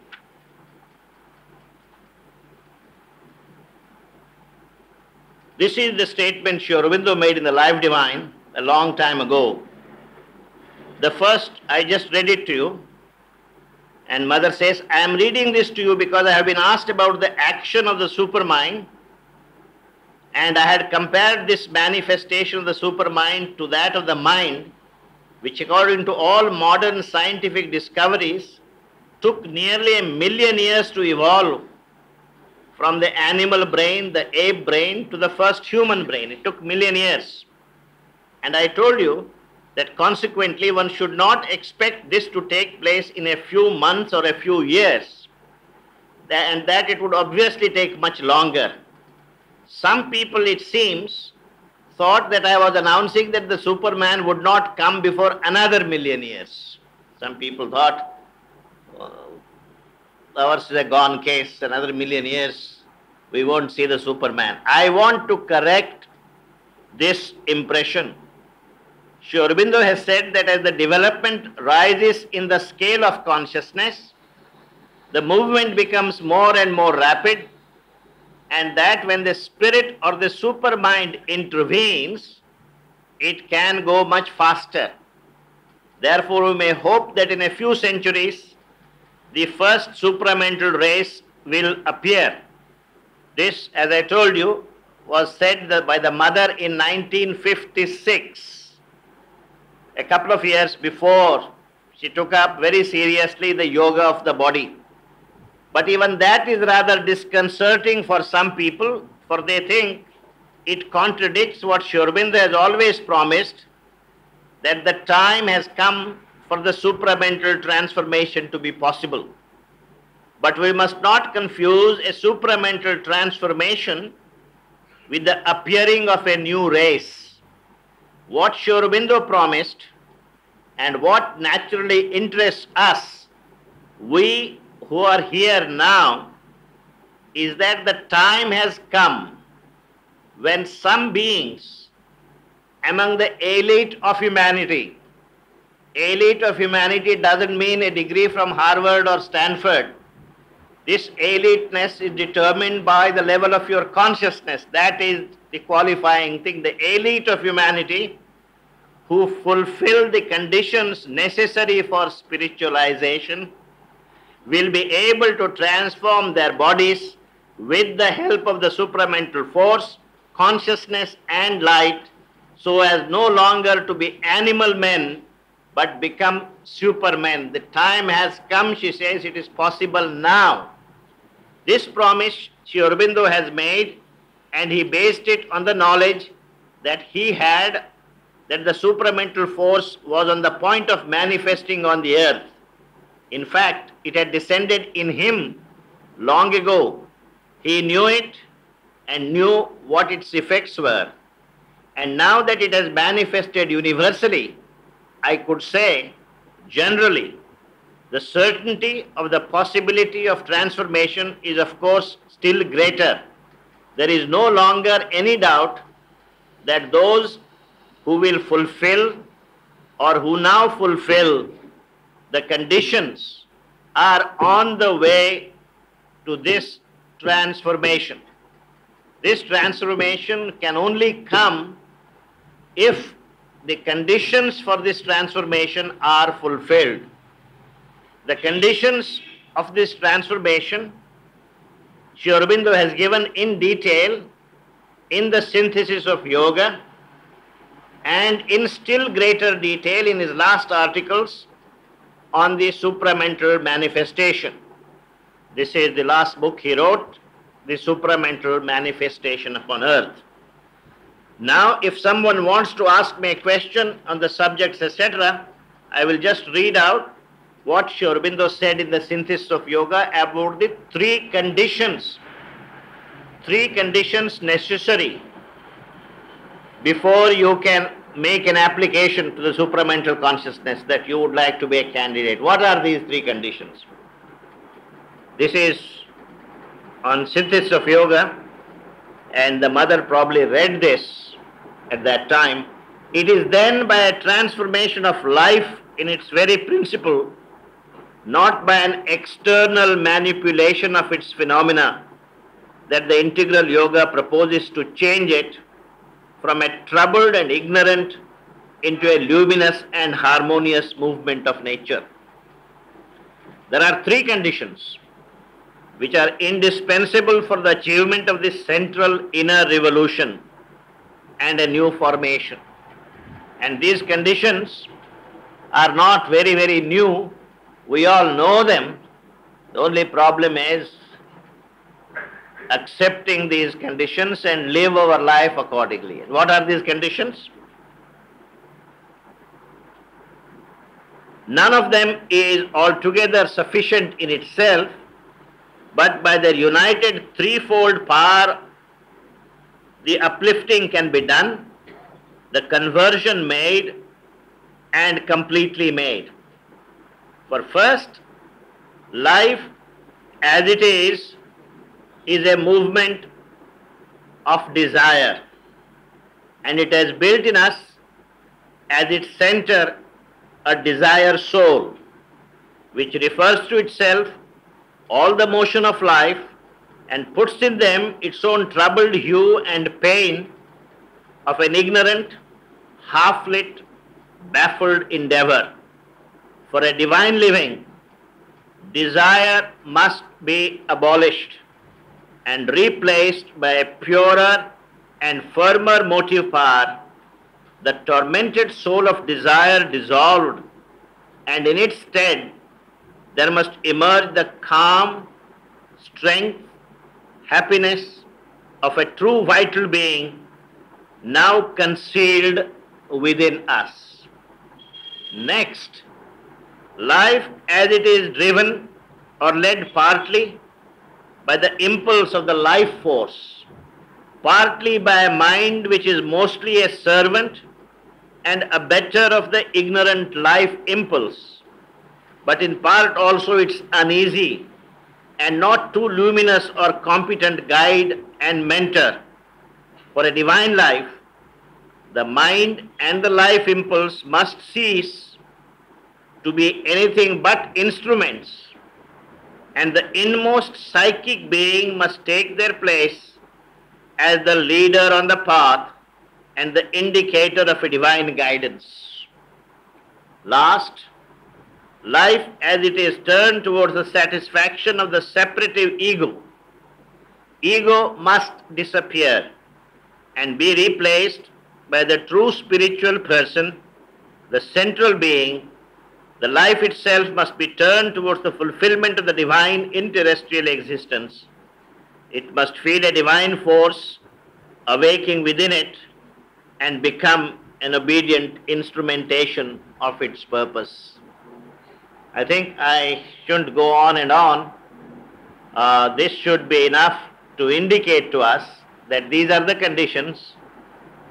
This is the statement Sri Aurobindo made in the Life Divine a long time ago. The first, I just read it to you, and mother says, I am reading this to you because I have been asked about the action of the supermind, and I had compared this manifestation of the supermind to that of the mind, which according to all modern scientific discoveries took nearly 1 million years to evolve from the animal brain, the ape brain, to the first human brain. It took 1 million years. And I told you that consequently one should not expect this to take place in a few months or a few years, and that it would obviously take much longer. Some people, it seems, thought that I was announcing that the Superman would not come before another 1 million years. Some people thought, ours is a gone case, another 1 million years, we won't see the Superman. I want to correct this impression. Sri Aurobindo has said that as the development rises in the scale of consciousness, the movement becomes more and more rapid, and that when the spirit or the supermind intervenes, it can go much faster. Therefore, we may hope that in a few centuries, the first supramental race will appear. This, as I told you, was said by the mother in 1956. A couple of years before, she took up very seriously the yoga of the body. But even that is rather disconcerting for some people, for they think it contradicts what Sri Aurobindo has always promised, that the time has come for the supramental transformation to be possible. But we must not confuse a supramental transformation with the appearing of a new race. What Sri Aurobindo promised and what naturally interests us, we who are here now, is that the time has come when some beings among the elite of humanity doesn't mean a degree from Harvard or Stanford. This eliteness is determined by the level of your consciousness. That is the qualifying thing. The elite of humanity who fulfill the conditions necessary for spiritualization will be able to transform their bodies with the help of the supramental force, consciousness and light, so as no longer to be animal men but become supermen. The time has come, she says, it is possible now. This promise Sri Aurobindo has made, and he based it on the knowledge that he had, that the supramental force was on the point of manifesting on the earth. In fact, it had descended in him long ago. He knew it and knew what its effects were. And now that it has manifested universally, I could say, generally, the certainty of the possibility of transformation is of course still greater. There is no longer any doubt that those who will fulfill or who now fulfill the conditions are on the way to this transformation. This transformation can only come if the conditions for this transformation are fulfilled. The conditions of this transformation, Sri Aurobindo has given in detail in the synthesis of yoga and in still greater detail in his last articles on the supramental manifestation. This is the last book he wrote, the supramental manifestation upon earth. Now, if someone wants to ask me a question on the subjects, etc., I will just read out what Sri Aurobindo said in the synthesis of yoga about the three conditions necessary before you can make an application to the supramental consciousness that you would like to be a candidate. What are these three conditions? This is on synthesis of yoga, and the mother probably read this at that time. It is then by a transformation of life in its very principle, not by an external manipulation of its phenomena, that the integral yoga proposes to change it from a troubled and ignorant into a luminous and harmonious movement of nature. There are three conditions which are indispensable for the achievement of this central inner revolution and a new formation. And these conditions are not very, very new. We all know them. The only problem is accepting these conditions and live our life accordingly. And what are these conditions? None of them is altogether sufficient in itself, but by their united threefold power, the uplifting can be done, the conversion made, and completely made. For first, life as it is a movement of desire, and it has built in us as its center a desire soul, which refers to itself all the motion of life and puts in them its own troubled hue and pain of an ignorant, half-lit, baffled endeavor. For a divine living, desire must be abolished and replaced by a purer and firmer motive power, the tormented soul of desire dissolved, and in its stead there must emerge the calm, strength, happiness of a true vital being now concealed within us. Next, life as it is driven or led partly by the impulse of the life force, partly by a mind which is mostly a servant and abettor of the ignorant life impulse, but in part also its uneasy and not too luminous or competent guide and mentor. For a divine life, the mind and the life impulse must cease to be anything but instruments, and the inmost psychic being must take their place as the leader on the path and the indicator of a divine guidance. Last, life as it is turned towards the satisfaction of the separative ego. Ego must disappear and be replaced by the true spiritual person, the central being. The life itself must be turned towards the fulfillment of the divine in terrestrial existence. It must feel a divine force awaking within it and become an obedient instrumentation of its purpose. I think I shouldn't go on and on. This should be enough to indicate to us that these are the conditions.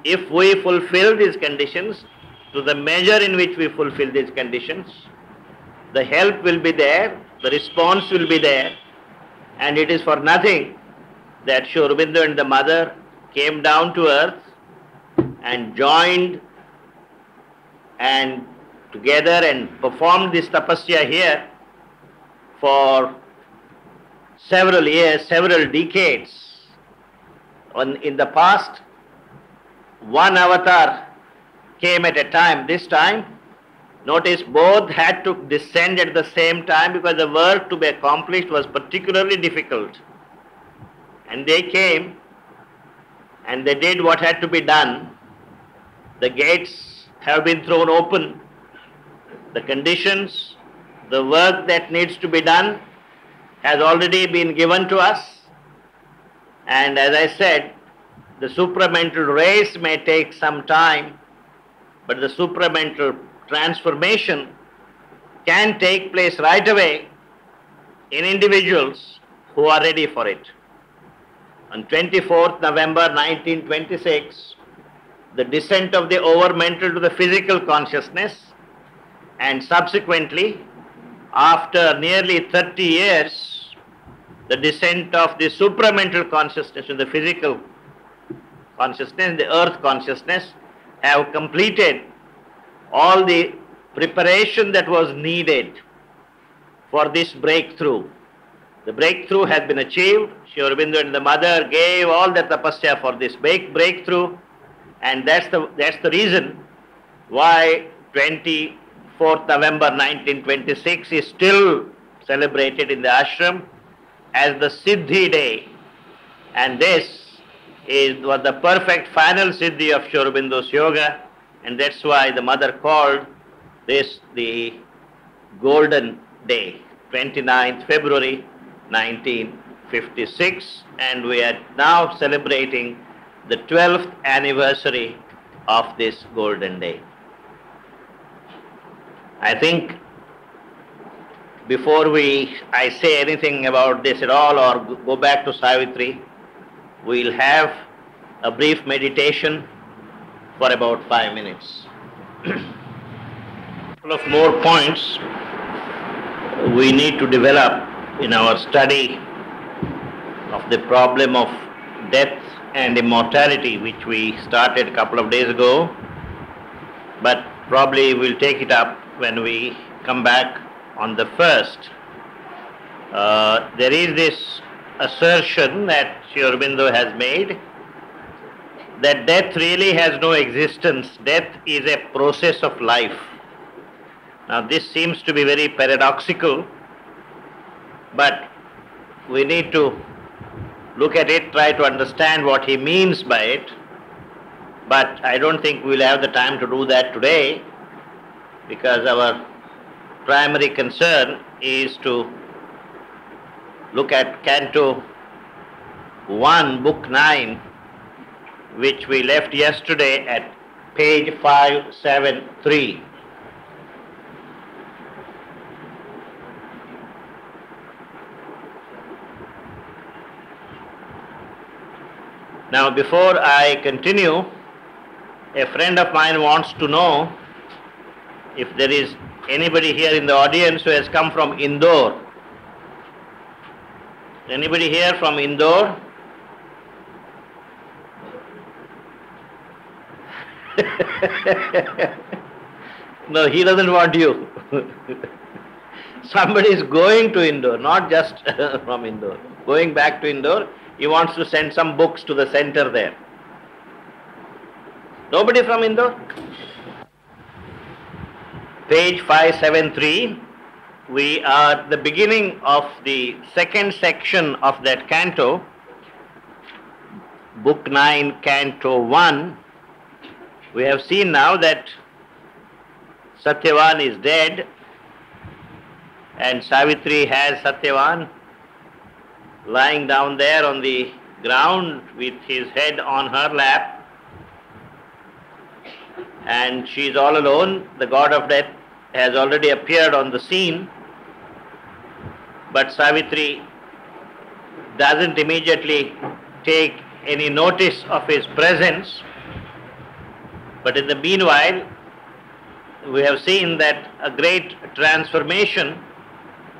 If we fulfill these conditions, to the measure in which we fulfill these conditions, the help will be there, the response will be there, and it is for nothing that Sri Aurobindo and the mother came down to earth and joined and together and performed this tapasya here for several years, several decades. In the past, one avatar came at a time. This time, notice both had to descend at the same time because the work to be accomplished was particularly difficult. And they came and they did what had to be done. The gates have been thrown open. The conditions, the work that needs to be done has already been given to us. And as I said, the supramental race may take some time, but the supramental transformation can take place right away in individuals who are ready for it. On 24th November 1926, the descent of the overmental to the physical consciousness, and subsequently, after nearly 30 years, the descent of the supramental consciousness to the physical consciousness, the earth consciousness, have completed all the preparation that was needed for this breakthrough. The breakthrough has been achieved. Sri Aurobindo and the mother gave all the tapasya for this breakthrough, and that's the reason why 24th November 1926 is still celebrated in the ashram as the Siddhi Day, and this was the perfect final Siddhi of Sri Aurobindo's yoga, and that's why the mother called this the Golden Day, 29th February 1956, and we are now celebrating the 12th anniversary of this Golden Day. I think before I say anything about this at all or go back to Savitri, we'll have a brief meditation for about 5 minutes. A couple of more points we need to develop in our study of the problem of death and immortality, which we started a couple of days ago, but probably we'll take it up when we come back on the 1st. There is this assertion that Sri Aurobindo has made that death really has no existence. Death is a process of life. Now this seems to be very paradoxical, but we need to look at it, try to understand what he means by it, but I don't think we'll have the time to do that today, because our primary concern is to look at Canto 1, Book 9, which we left yesterday at page 573. Now, before I continue, a friend of mine wants to know if there is anybody here in the audience who has come from Indore. Anybody here from Indore? No, he doesn't want you. Somebody is going to Indore, not just from Indore. Going back to Indore, he wants to send some books to the center there. Nobody from Indore? Page 573, we are at the beginning of the second section of that canto, Book 9, Canto 1. We have seen now that Satyavan is dead and Savitri has Satyavan lying down there on the ground with his head on her lap. and she is all alone. The god of death has already appeared on the scene, but Savitri doesn't immediately take any notice of his presence. But in the meanwhile, we have seen that a great transformation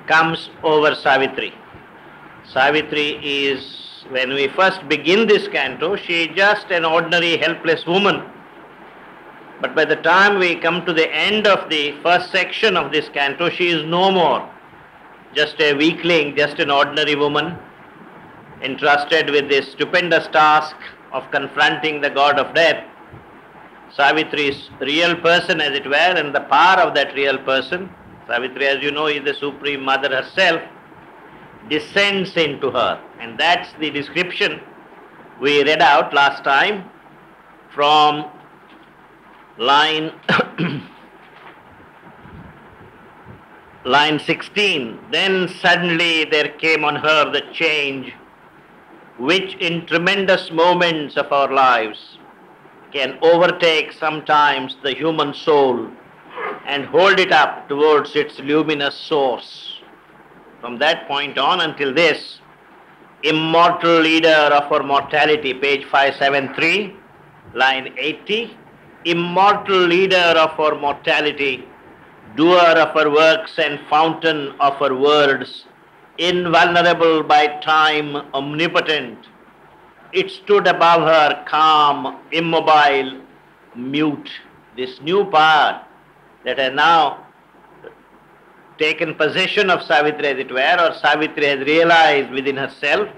comes over Savitri. Savitri is, when we first begin this canto, she is just an ordinary helpless woman. But by the time we come to the end of the first section of this canto, she is no more just a weakling, just an ordinary woman entrusted with this stupendous task of confronting the god of death. Savitri's real person, as it were, and the power of that real person, Savitri, as you know, is the Supreme Mother herself, descends into her. And that's the description we read out last time from line 16. Then suddenly there came on her the change which in tremendous moments of our lives can overtake sometimes the human soul and hold it up towards its luminous source. From that point on until this, immortal leader of our mortality, page 573, line 80, immortal leader of our mortality, doer of our works and fountain of our words, invulnerable by time, omnipotent, it stood above her, calm, immobile, mute. This new power that has now taken possession of Savitri, as it were, or Savitri has realized within herself,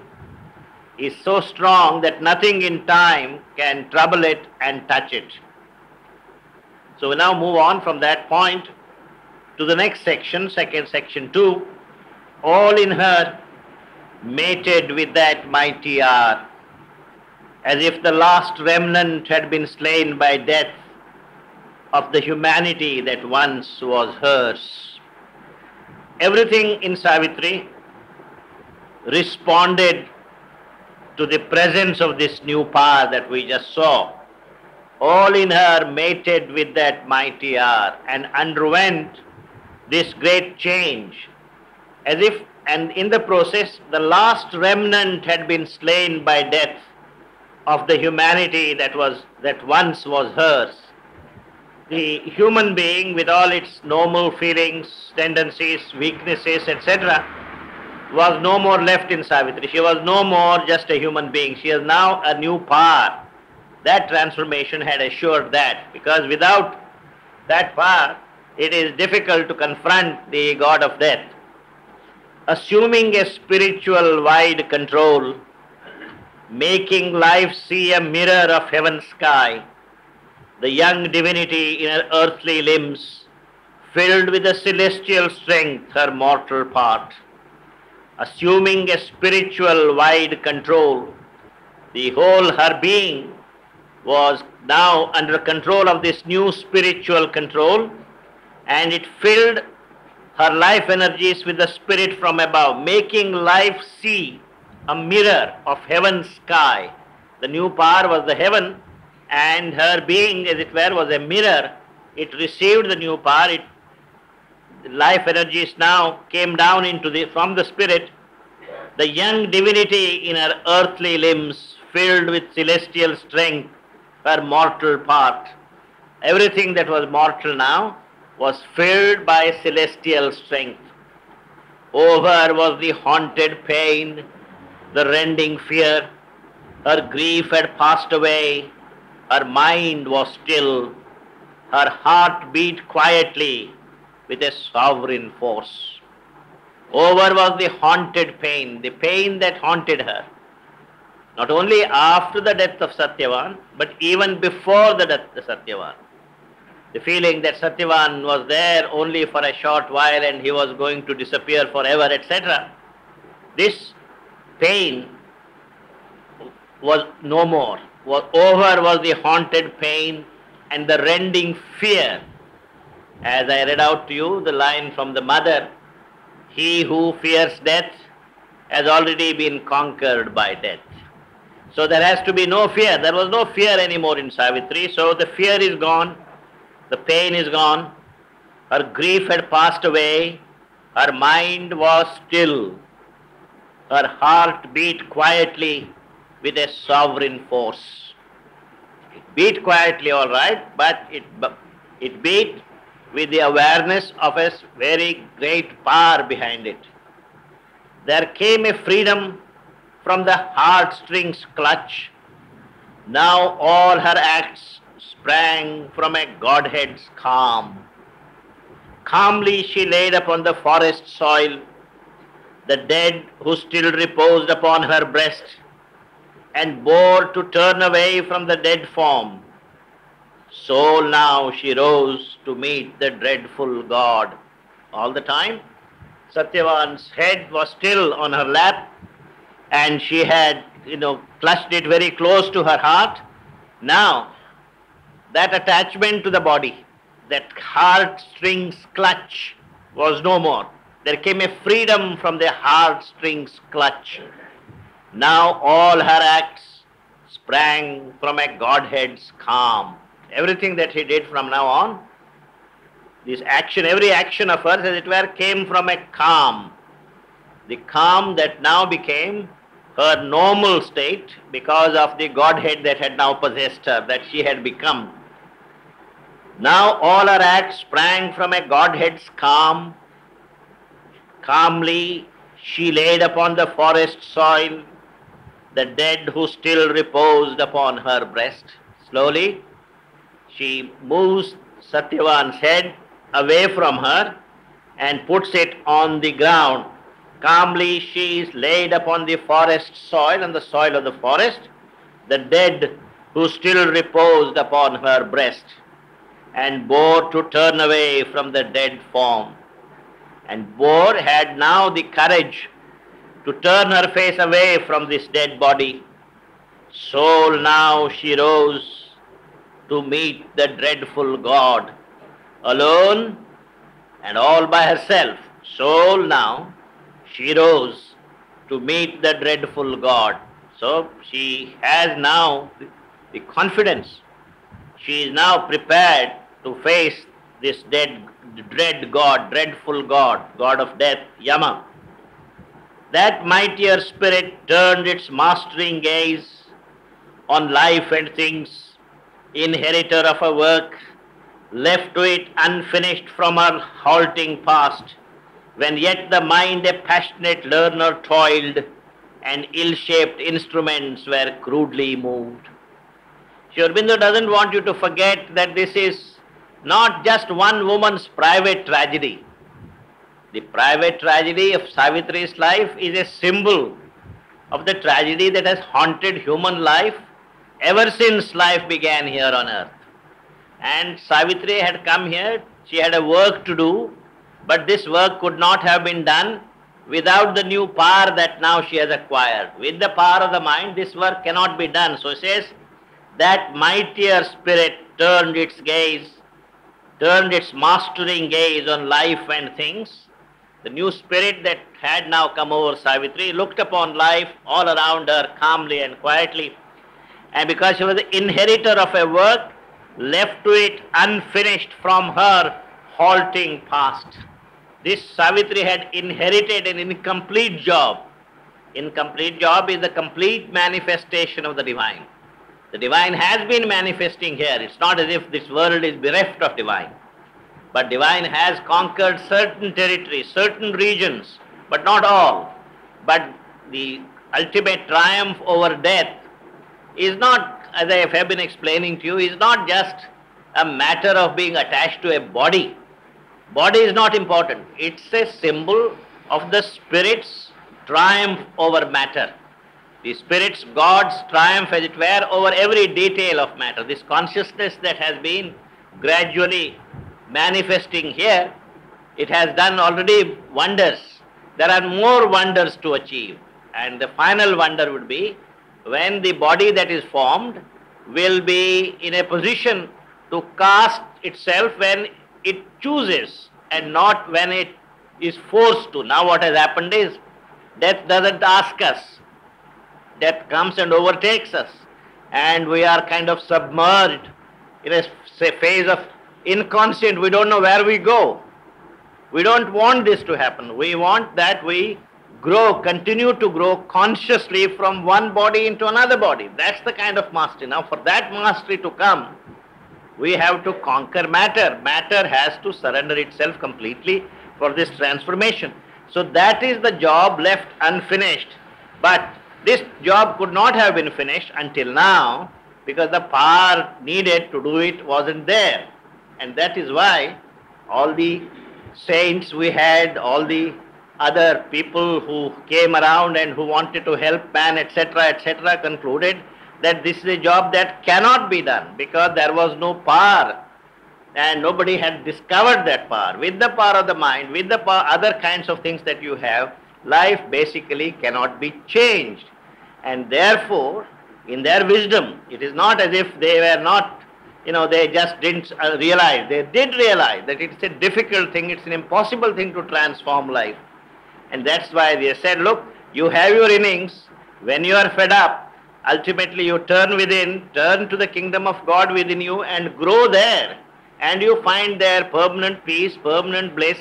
is so strong that nothing in time can trouble it and touch it. So we now move on from that point to the next section, section 2, all in her mated with that mighty hour, as if the last remnant had been slain by death of the humanity that once was hers. Everything in Savitri responded to the presence of this new power that we just saw. All in her mated with that mighty hour and underwent this great change, as if, and in the process, the last remnant had been slain by death of the humanity that once was hers. The human being, with all its normal feelings, tendencies, weaknesses, etc., was no more left in Savitri. She was no more just a human being. She is now a new power. That transformation had assured that, because without that power, it is difficult to confront the god of death. Assuming a spiritual wide control, making life see a mirror of heaven's sky, the young divinity in her earthly limbs, filled with a celestial strength her mortal part. Assuming a spiritual wide control, the whole her being was now under control of this new spiritual control, and it filled her life energies with the spirit from above, making life see a mirror of heaven's sky. The new power was the heaven, and her being, as it were, was a mirror. It received the new power. The life energies now came down from the spirit. The young divinity in her earthly limbs, filled with celestial strength, her mortal part. Everything that was mortal now was filled by celestial strength. Over was the haunted pain, the rending fear. Her grief had passed away. Her mind was still. Her heart beat quietly with a sovereign force. Over was the haunted pain, the pain that haunted her. Not only after the death of Satyavan, but even before the death of Satyavan. The feeling that Satyavan was there only for a short while and he was going to disappear forever, etc. This pain was no more. Over was the haunted pain and the rending fear. As I read out to you the line from the mother, he who fears death has already been conquered by death. So there has to be no fear. There was no fear anymore in Savitri, so the fear is gone. The pain is gone. Her grief had passed away. Her mind was still. Her heart beat quietly with a sovereign force. It beat quietly, all right, but it beat with the awareness of a very great power behind it. There came a freedom from the heartstrings clutch. Now all her acts sprang from a Godhead's calm. Calmly she laid upon the forest soil the dead who still reposed upon her breast, and bore to turn away from the dead form. So now she rose to meet the dreadful God. All the time, Satyavan's head was still on her lap, and she had, clutched it very close to her heart. Now, that attachment to the body, that heartstrings clutch was no more. There came a freedom from the heartstrings clutch. Now all her acts sprang from a Godhead's calm. Everything that he did from now on, this action, every action of hers, as it were, came from a calm. The calm that now became her normal state because of the Godhead that had now possessed her, that she had become. Now all her acts sprang from a Godhead's calm. Calmly she laid upon the forest soil the dead who still reposed upon her breast. Slowly she moves Satyavan's head away from her and puts it on the ground. Calmly she is laid upon the forest soil, on the soil of the forest, the dead who still reposed upon her breast, and bore to turn away from the dead form. And Bore had now the courage to turn her face away from this dead body. Soul now she rose to meet the dreadful God, alone and all by herself. Soul now she rose to meet the dreadful God. So she has now the confidence. She is now prepared to face this dread God, dreadful God, God of death, Yama. That mightier spirit turned its mastering gaze on life and things, inheritor of a work left to it unfinished from her halting past, when yet the mind a passionate learner toiled, and ill-shaped instruments were crudely moved. Sri Aurobindo doesn't want you to forget that this is not just one woman's private tragedy. The private tragedy of Savitri's life is a symbol of the tragedy that has haunted human life ever since life began here on earth. And Savitri had come here, she had a work to do, but this work could not have been done without the new power that now she has acquired. With the power of the mind, this work cannot be done. So it says, that mightier spirit turned its mastering gaze on life and things. The new spirit that had now come over Savitri looked upon life all around her calmly and quietly, and because she was the inheritor of a work left to it unfinished from her halting past. This Savitri had inherited an incomplete job. Incomplete job is the complete manifestation of the divine. The divine has been manifesting here. It's not as if this world is bereft of divine. But divine has conquered certain territories, certain regions, but not all. But the ultimate triumph over death is not, as I have been explaining to you, is not just a matter of being attached to a body. Body is not important. It's a symbol of the spirit's triumph over matter. The spirit's, God's triumph, as it were, over every detail of matter. This consciousness that has been gradually manifesting here, it has done already wonders. There are more wonders to achieve. And the final wonder would be when the body that is formed will be in a position to cast itself when it chooses and not when it is forced to. Now what has happened is, death doesn't ask us. Death comes and overtakes us, and we are kind of submerged in a phase of inconscient, we don't know where we go. We don't want this to happen. We want that we grow, continue to grow consciously from one body into another body. That's the kind of mastery. Now, for that mastery to come, we have to conquer matter. Matter has to surrender itself completely for this transformation. So that is the job left unfinished. But this job could not have been finished until now, because the power needed to do it wasn't there. And that is why all the saints we had, all the other people who came around and who wanted to help man, etc., concluded that this is a job that cannot be done, because there was no power and nobody had discovered that power. With the power of the mind, with the power, other kinds of things that you have, life basically cannot be changed. And therefore, in their wisdom, it is not as if they were not, they just didn't realize. They did realize that it's a difficult thing, it's an impossible thing to transform life. And that's why they said, look, you have your innings. When you are fed up, ultimately you turn within, turn to the kingdom of God within you and grow there. And you find there permanent peace, permanent bliss.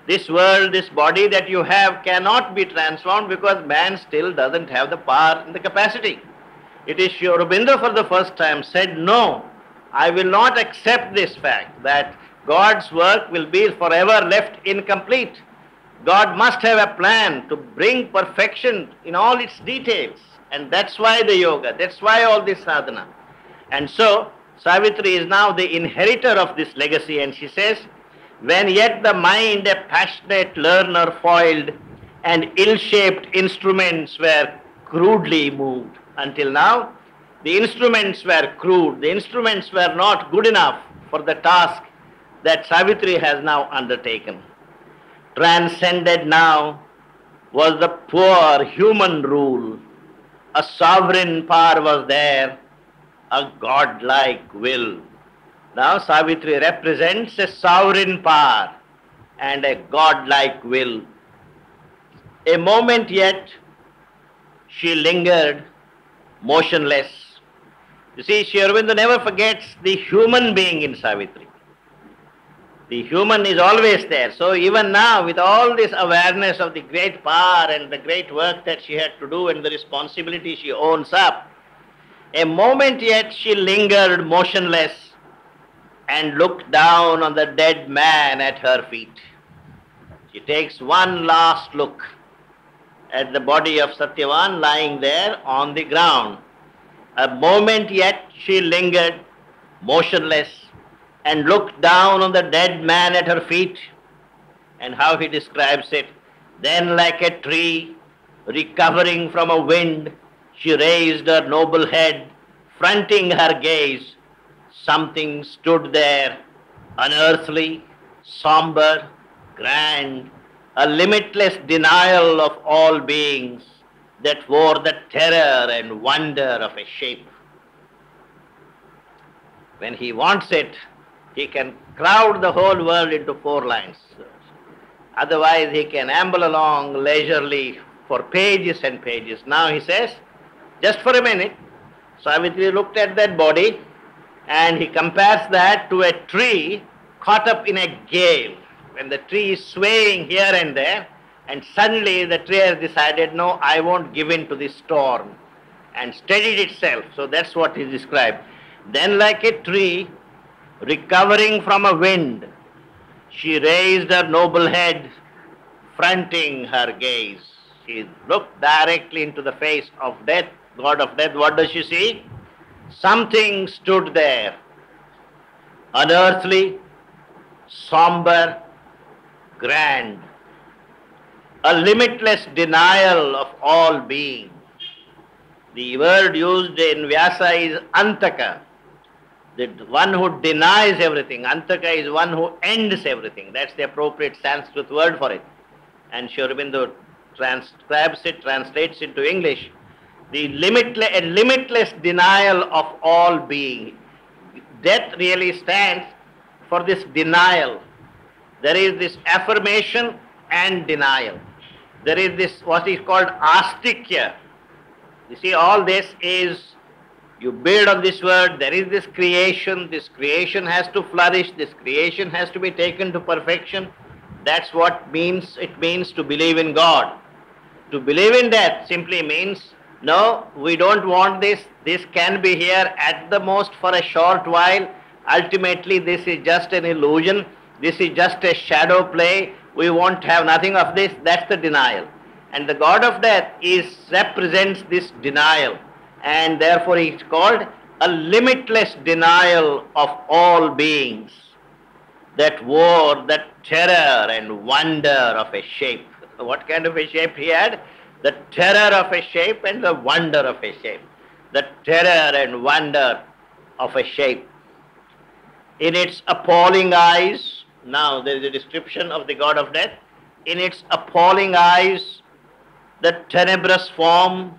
This world, this body that you have cannot be transformed because man still doesn't have the power and the capacity. It is Sri Aurobindo for the first time said, no, I will not accept this fact that God's work will be forever left incomplete. God must have a plan to bring perfection in all its details. And that's why the yoga, that's why all this sadhana. And so, Savitri is now the inheritor of this legacy, and she says, when yet the mind a passionate learner foiled, and ill-shaped instruments were crudely moved. Until now, the instruments were crude, the instruments were not good enough for the task that Savitri has now undertaken. Transcended now was the poor human rule. A sovereign power was there, a godlike will. Now Savitri represents a sovereign power and a godlike will. A moment yet, she lingered motionless. You see, Sri Aurobindo never forgets the human being in Savitri. The human is always there. So even now, with all this awareness of the great power and the great work that she had to do and the responsibility she owns up, a moment yet she lingered motionless and looked down on the dead man at her feet. She takes one last look at the body of Satyavan lying there on the ground. A moment yet she lingered motionless and looked down on the dead man at her feet. And how he describes it, then like a tree recovering from a wind, she raised her noble head, fronting her gaze. Something stood there, unearthly, somber, grand, a limitless denial of all beings that wore the terror and wonder of a shape. When he wants it, he can crowd the whole world into 4 lines. Otherwise, he can amble along leisurely for pages and pages. Now he says, just for a minute, Savitri looked at that body and he compares that to a tree caught up in a gale. When the tree is swaying here and there, and suddenly the tree has decided, no, I won't give in to this storm, and steadied itself. So that's what is described. Then like a tree recovering from a wind, she raised her noble head, fronting her gaze. She looked directly into the face of death, God of death. What does she see? Something stood there, unearthly, somber, grand, a limitless denial of all being. The word used in Vyasa is antaka, the one who denies everything. Antaka is one who ends everything. That's the appropriate Sanskrit word for it. And Sri Aurobindo transcribes it, translates it to English. The limitless denial of all being. Death really stands for this denial. There is this affirmation and denial. There is this what is called astikya. You see, all this is You build on this word, there is this creation has to flourish, this creation has to be taken to perfection. That's what it means to believe in God. To believe in that simply means, no, we don't want this can be here at the most for a short while, ultimately this is just an illusion, this is just a shadow play, we won't have nothing of this. That's the denial. And the God of death represents this denial, and therefore he is called a limitless denial of all beings that wore the terror and wonder of a shape. What kind of a shape he had? The terror of a shape and the wonder of a shape. The terror and wonder of a shape. In its appalling eyes, now there is a description of the God of death. In its appalling eyes, the tenebrous form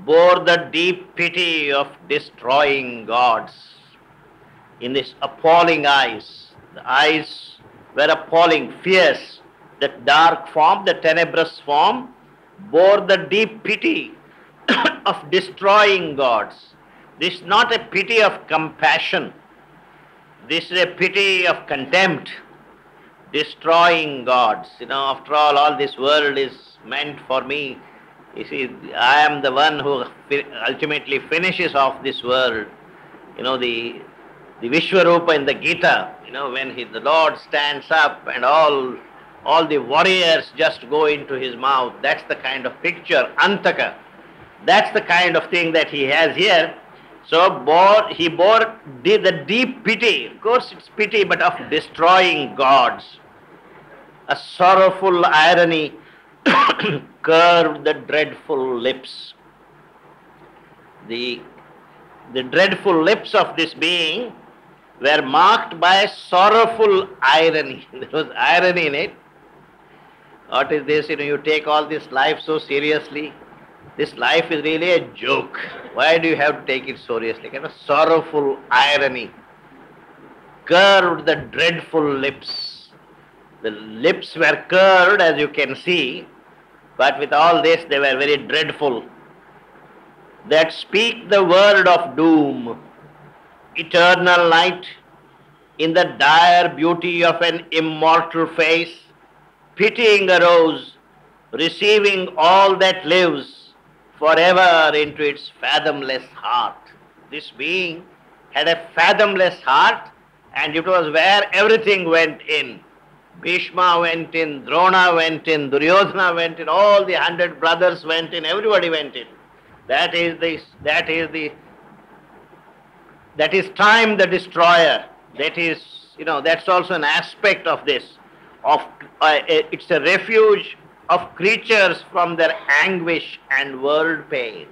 bore the deep pity of destroying gods. In this appalling eyes, the eyes were appalling, fierce. The dark form, the tenebrous form, bore the deep pity of destroying gods. This is not a pity of compassion. This is a pity of contempt. Destroying gods. After all this world is meant for me. You see, I am the one who ultimately finishes off this world. The Vishwarupa in the Gita, when the Lord stands up and all the warriors just go into his mouth. That's the kind of picture, Antaka. That's the kind of thing that he has here. So he bore the deep pity, of course it's pity, but of destroying gods. A sorrowful irony curved the dreadful lips. The dreadful lips of this being were marked by sorrowful irony. There was irony in it. What is this? You take all this life so seriously. This life is really a joke. Why do you have to take it seriously? Kind of sorrowful irony curved the dreadful lips. The lips were curved, as you can see, but with all this they were very dreadful. That speak the word of doom, eternal night, in the dire beauty of an immortal face, pitying a rose, receiving all that lives forever into its fathomless heart. This being had a fathomless heart, and it was where everything went in. Bhishma went in, Drona went in, Duryodhana went in, all the 100 brothers went in, everybody went in. That is time the destroyer. That is, that's also an aspect of this. It's a refuge of creatures from their anguish and world pain.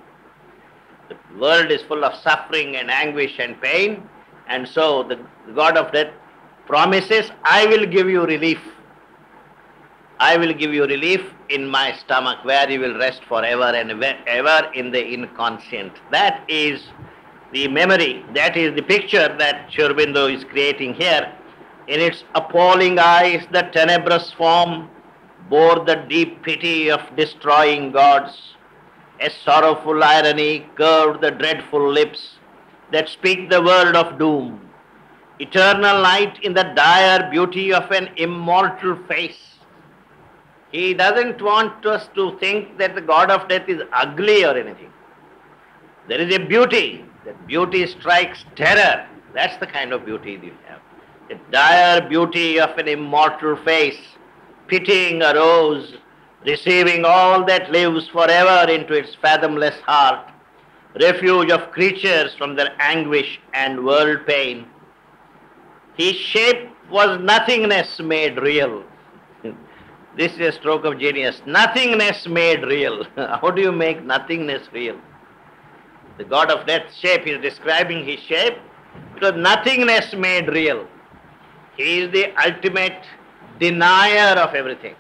The world is full of suffering and anguish and pain, and so the God of death promises, I will give you relief. I will give you relief in my stomach, where you will rest forever and ever in the inconscient. That is the memory, that is the picture that Sri Aurobindo is creating here. In its appalling eyes, the tenebrous form bore the deep pity of destroying gods. A sorrowful irony curved the dreadful lips that speak the word of doom. Eternal night in the dire beauty of an immortal face. He doesn't want us to think that the God of death is ugly or anything. There is a beauty. That beauty strikes terror. That's the kind of beauty you have. The dire beauty of an immortal face, pitying a rose, receiving all that lives forever into its fathomless heart, refuge of creatures from their anguish and world pain. His shape was nothingness made real. This is a stroke of genius. Nothingness made real. How do you make nothingness real? The God of death's shape, he is describing his shape. It was nothingness made real. He is the ultimate denier of everything.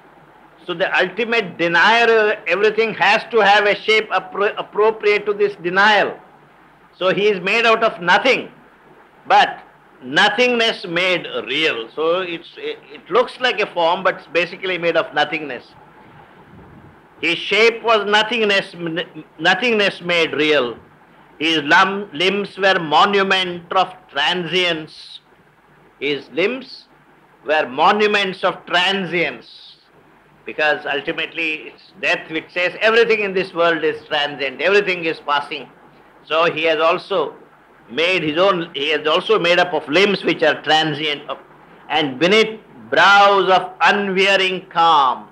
So the ultimate denier of everything has to have a shape appropriate to this denial. So he is made out of nothing, but nothingness made real. So it looks like a form, but it's basically made of nothingness. His shape was nothingness made real. His limbs were monument of transience. His limbs were monuments of transience, because ultimately it's death which says everything in this world is transient, everything is passing. So he has also made up of limbs which are transient, and beneath brows of unwearying calm.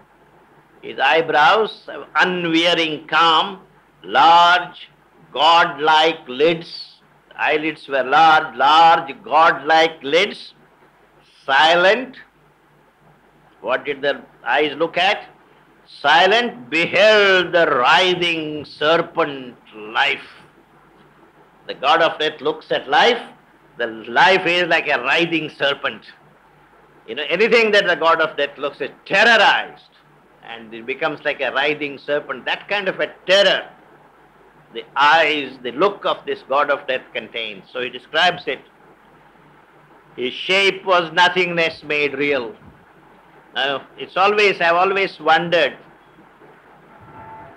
His eyebrows have unwearying calm, large, god-like lids. The eyelids were large, god-like lids, silent. What did the eyes look at? Silent, beheld the writhing serpent life. The god of death looks at life. The life is like a writhing serpent. Anything that the god of death looks at, terrorized, and it becomes like a writhing serpent. That kind of a terror, the eyes, the look of this god of death contains. So he describes it. His shape was nothingness made real. Now, I've always wondered,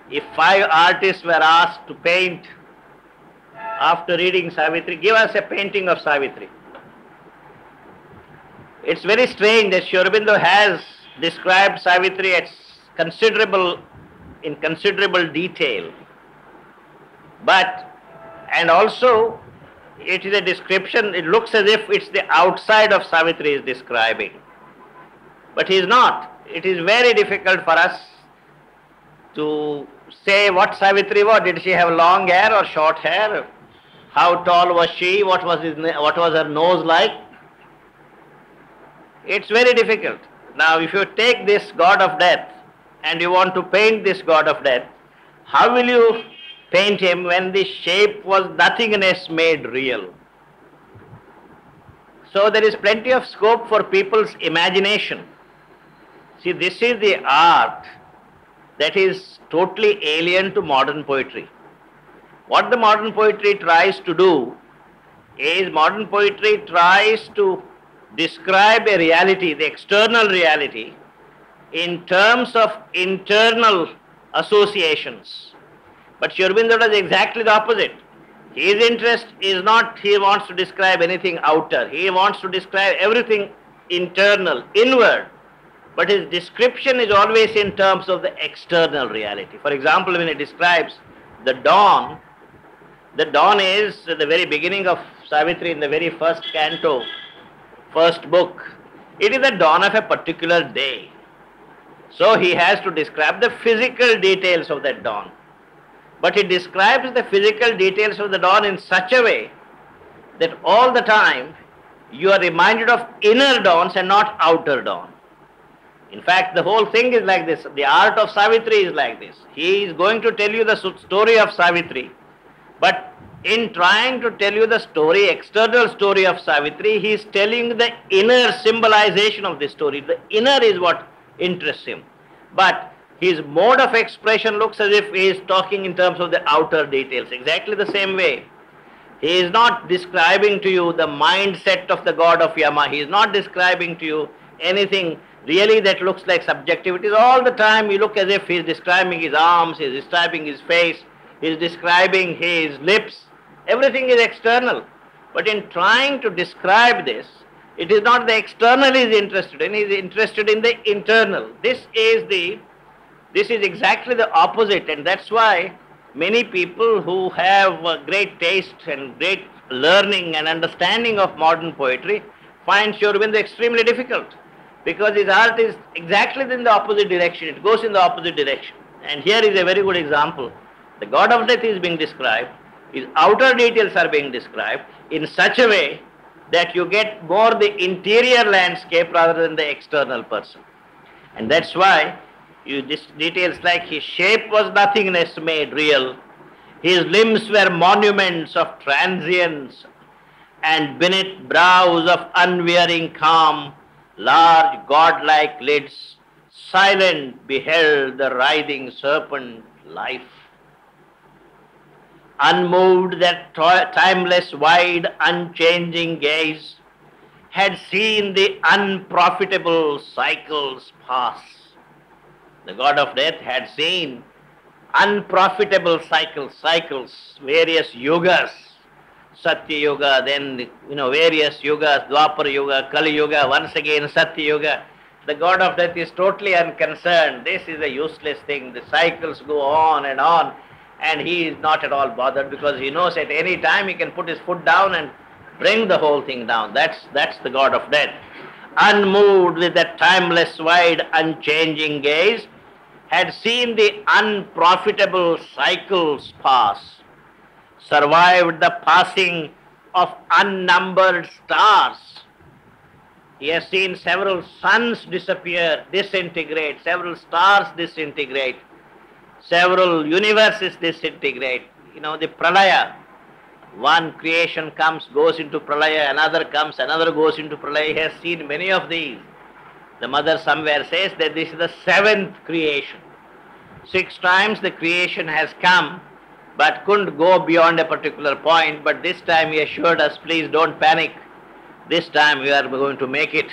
if 5 artists were asked to paint after reading Savitri, give us a painting of Savitri. It's very strange that Sri Aurobindo has described Savitri in considerable detail. And also, it is a description, it looks as if it's the outside of Savitri is describing. But he is not. It is very difficult for us to say what Savitri was. Did she have long hair or short hair? How tall was she? What was her nose like? It's very difficult. Now, if you take this god of death and you want to paint this god of death, how will you paint him when the shape was nothingness made real? So there is plenty of scope for people's imagination. See, this is the art that is totally alien to modern poetry. What the modern poetry tries to do is, modern poetry tries to describe a reality, the external reality, in terms of internal associations. But Sri Aurobindo does exactly the opposite. His interest is not, he wants to describe anything outer. He wants to describe everything internal, inward. But his description is always in terms of the external reality. For example, when he describes the dawn is at the very beginning of Savitri, in the very first canto, first book. It is the dawn of a particular day. So he has to describe the physical details of that dawn. But he describes the physical details of the dawn in such a way that all the time you are reminded of inner dawns and not outer dawn. In fact, the whole thing is like this. The art of Savitri is like this. He is going to tell you the story of Savitri, but in trying to tell you the story, external story of Savitri, he is telling the inner symbolization of the story. The inner is what interests him. But his mode of expression looks as if he is talking in terms of the outer details. Exactly the same way. He is not describing to you the mindset of the god of Yama. He is not describing to you anything really that looks like subjectivity. All the time you look as if he is describing his arms, he is describing his face, he is describing his lips. Everything is external. But in trying to describe this, it is not the external he is interested in, he is interested in the internal. This is exactly the opposite, and that's why many people who have great taste and great learning and understanding of modern poetry find Sri Aurobindo extremely difficult, because his art is exactly in the opposite direction. It goes in the opposite direction. And here is a very good example. The god of death is being described, his outer details are being described in such a way that you get more the interior landscape rather than the external person. And that's why details like his shape was nothingness made real, his limbs were monuments of transience, and beneath brows of unwearying calm, large god-like lids, silent beheld the writhing serpent life. Unmoved, that timeless, wide, unchanging gaze had seen the unprofitable cycles pass. The god of death had seen unprofitable cycles, various yugas, Satya Yuga, then various yugas, Dwapar Yuga, Kali Yuga, once again Satya Yuga. The god of death is totally unconcerned. This is a useless thing. The cycles go on, and he is not at all bothered because he knows at any time he can put his foot down and bring the whole thing down. That's the god of death. Unmoved with that timeless, wide, unchanging gaze, had seen the unprofitable cycles pass, survived the passing of unnumbered stars. He has seen several suns disappear, disintegrate, several stars disintegrate, several universes disintegrate. The pralaya, one creation comes, goes into pralaya, another comes, another goes into pralaya. He has seen many of these. The mother somewhere says that this is the 7th creation. 6 times the creation has come, but couldn't go beyond a particular point. But this time he assured us, please don't panic. This time we are going to make it.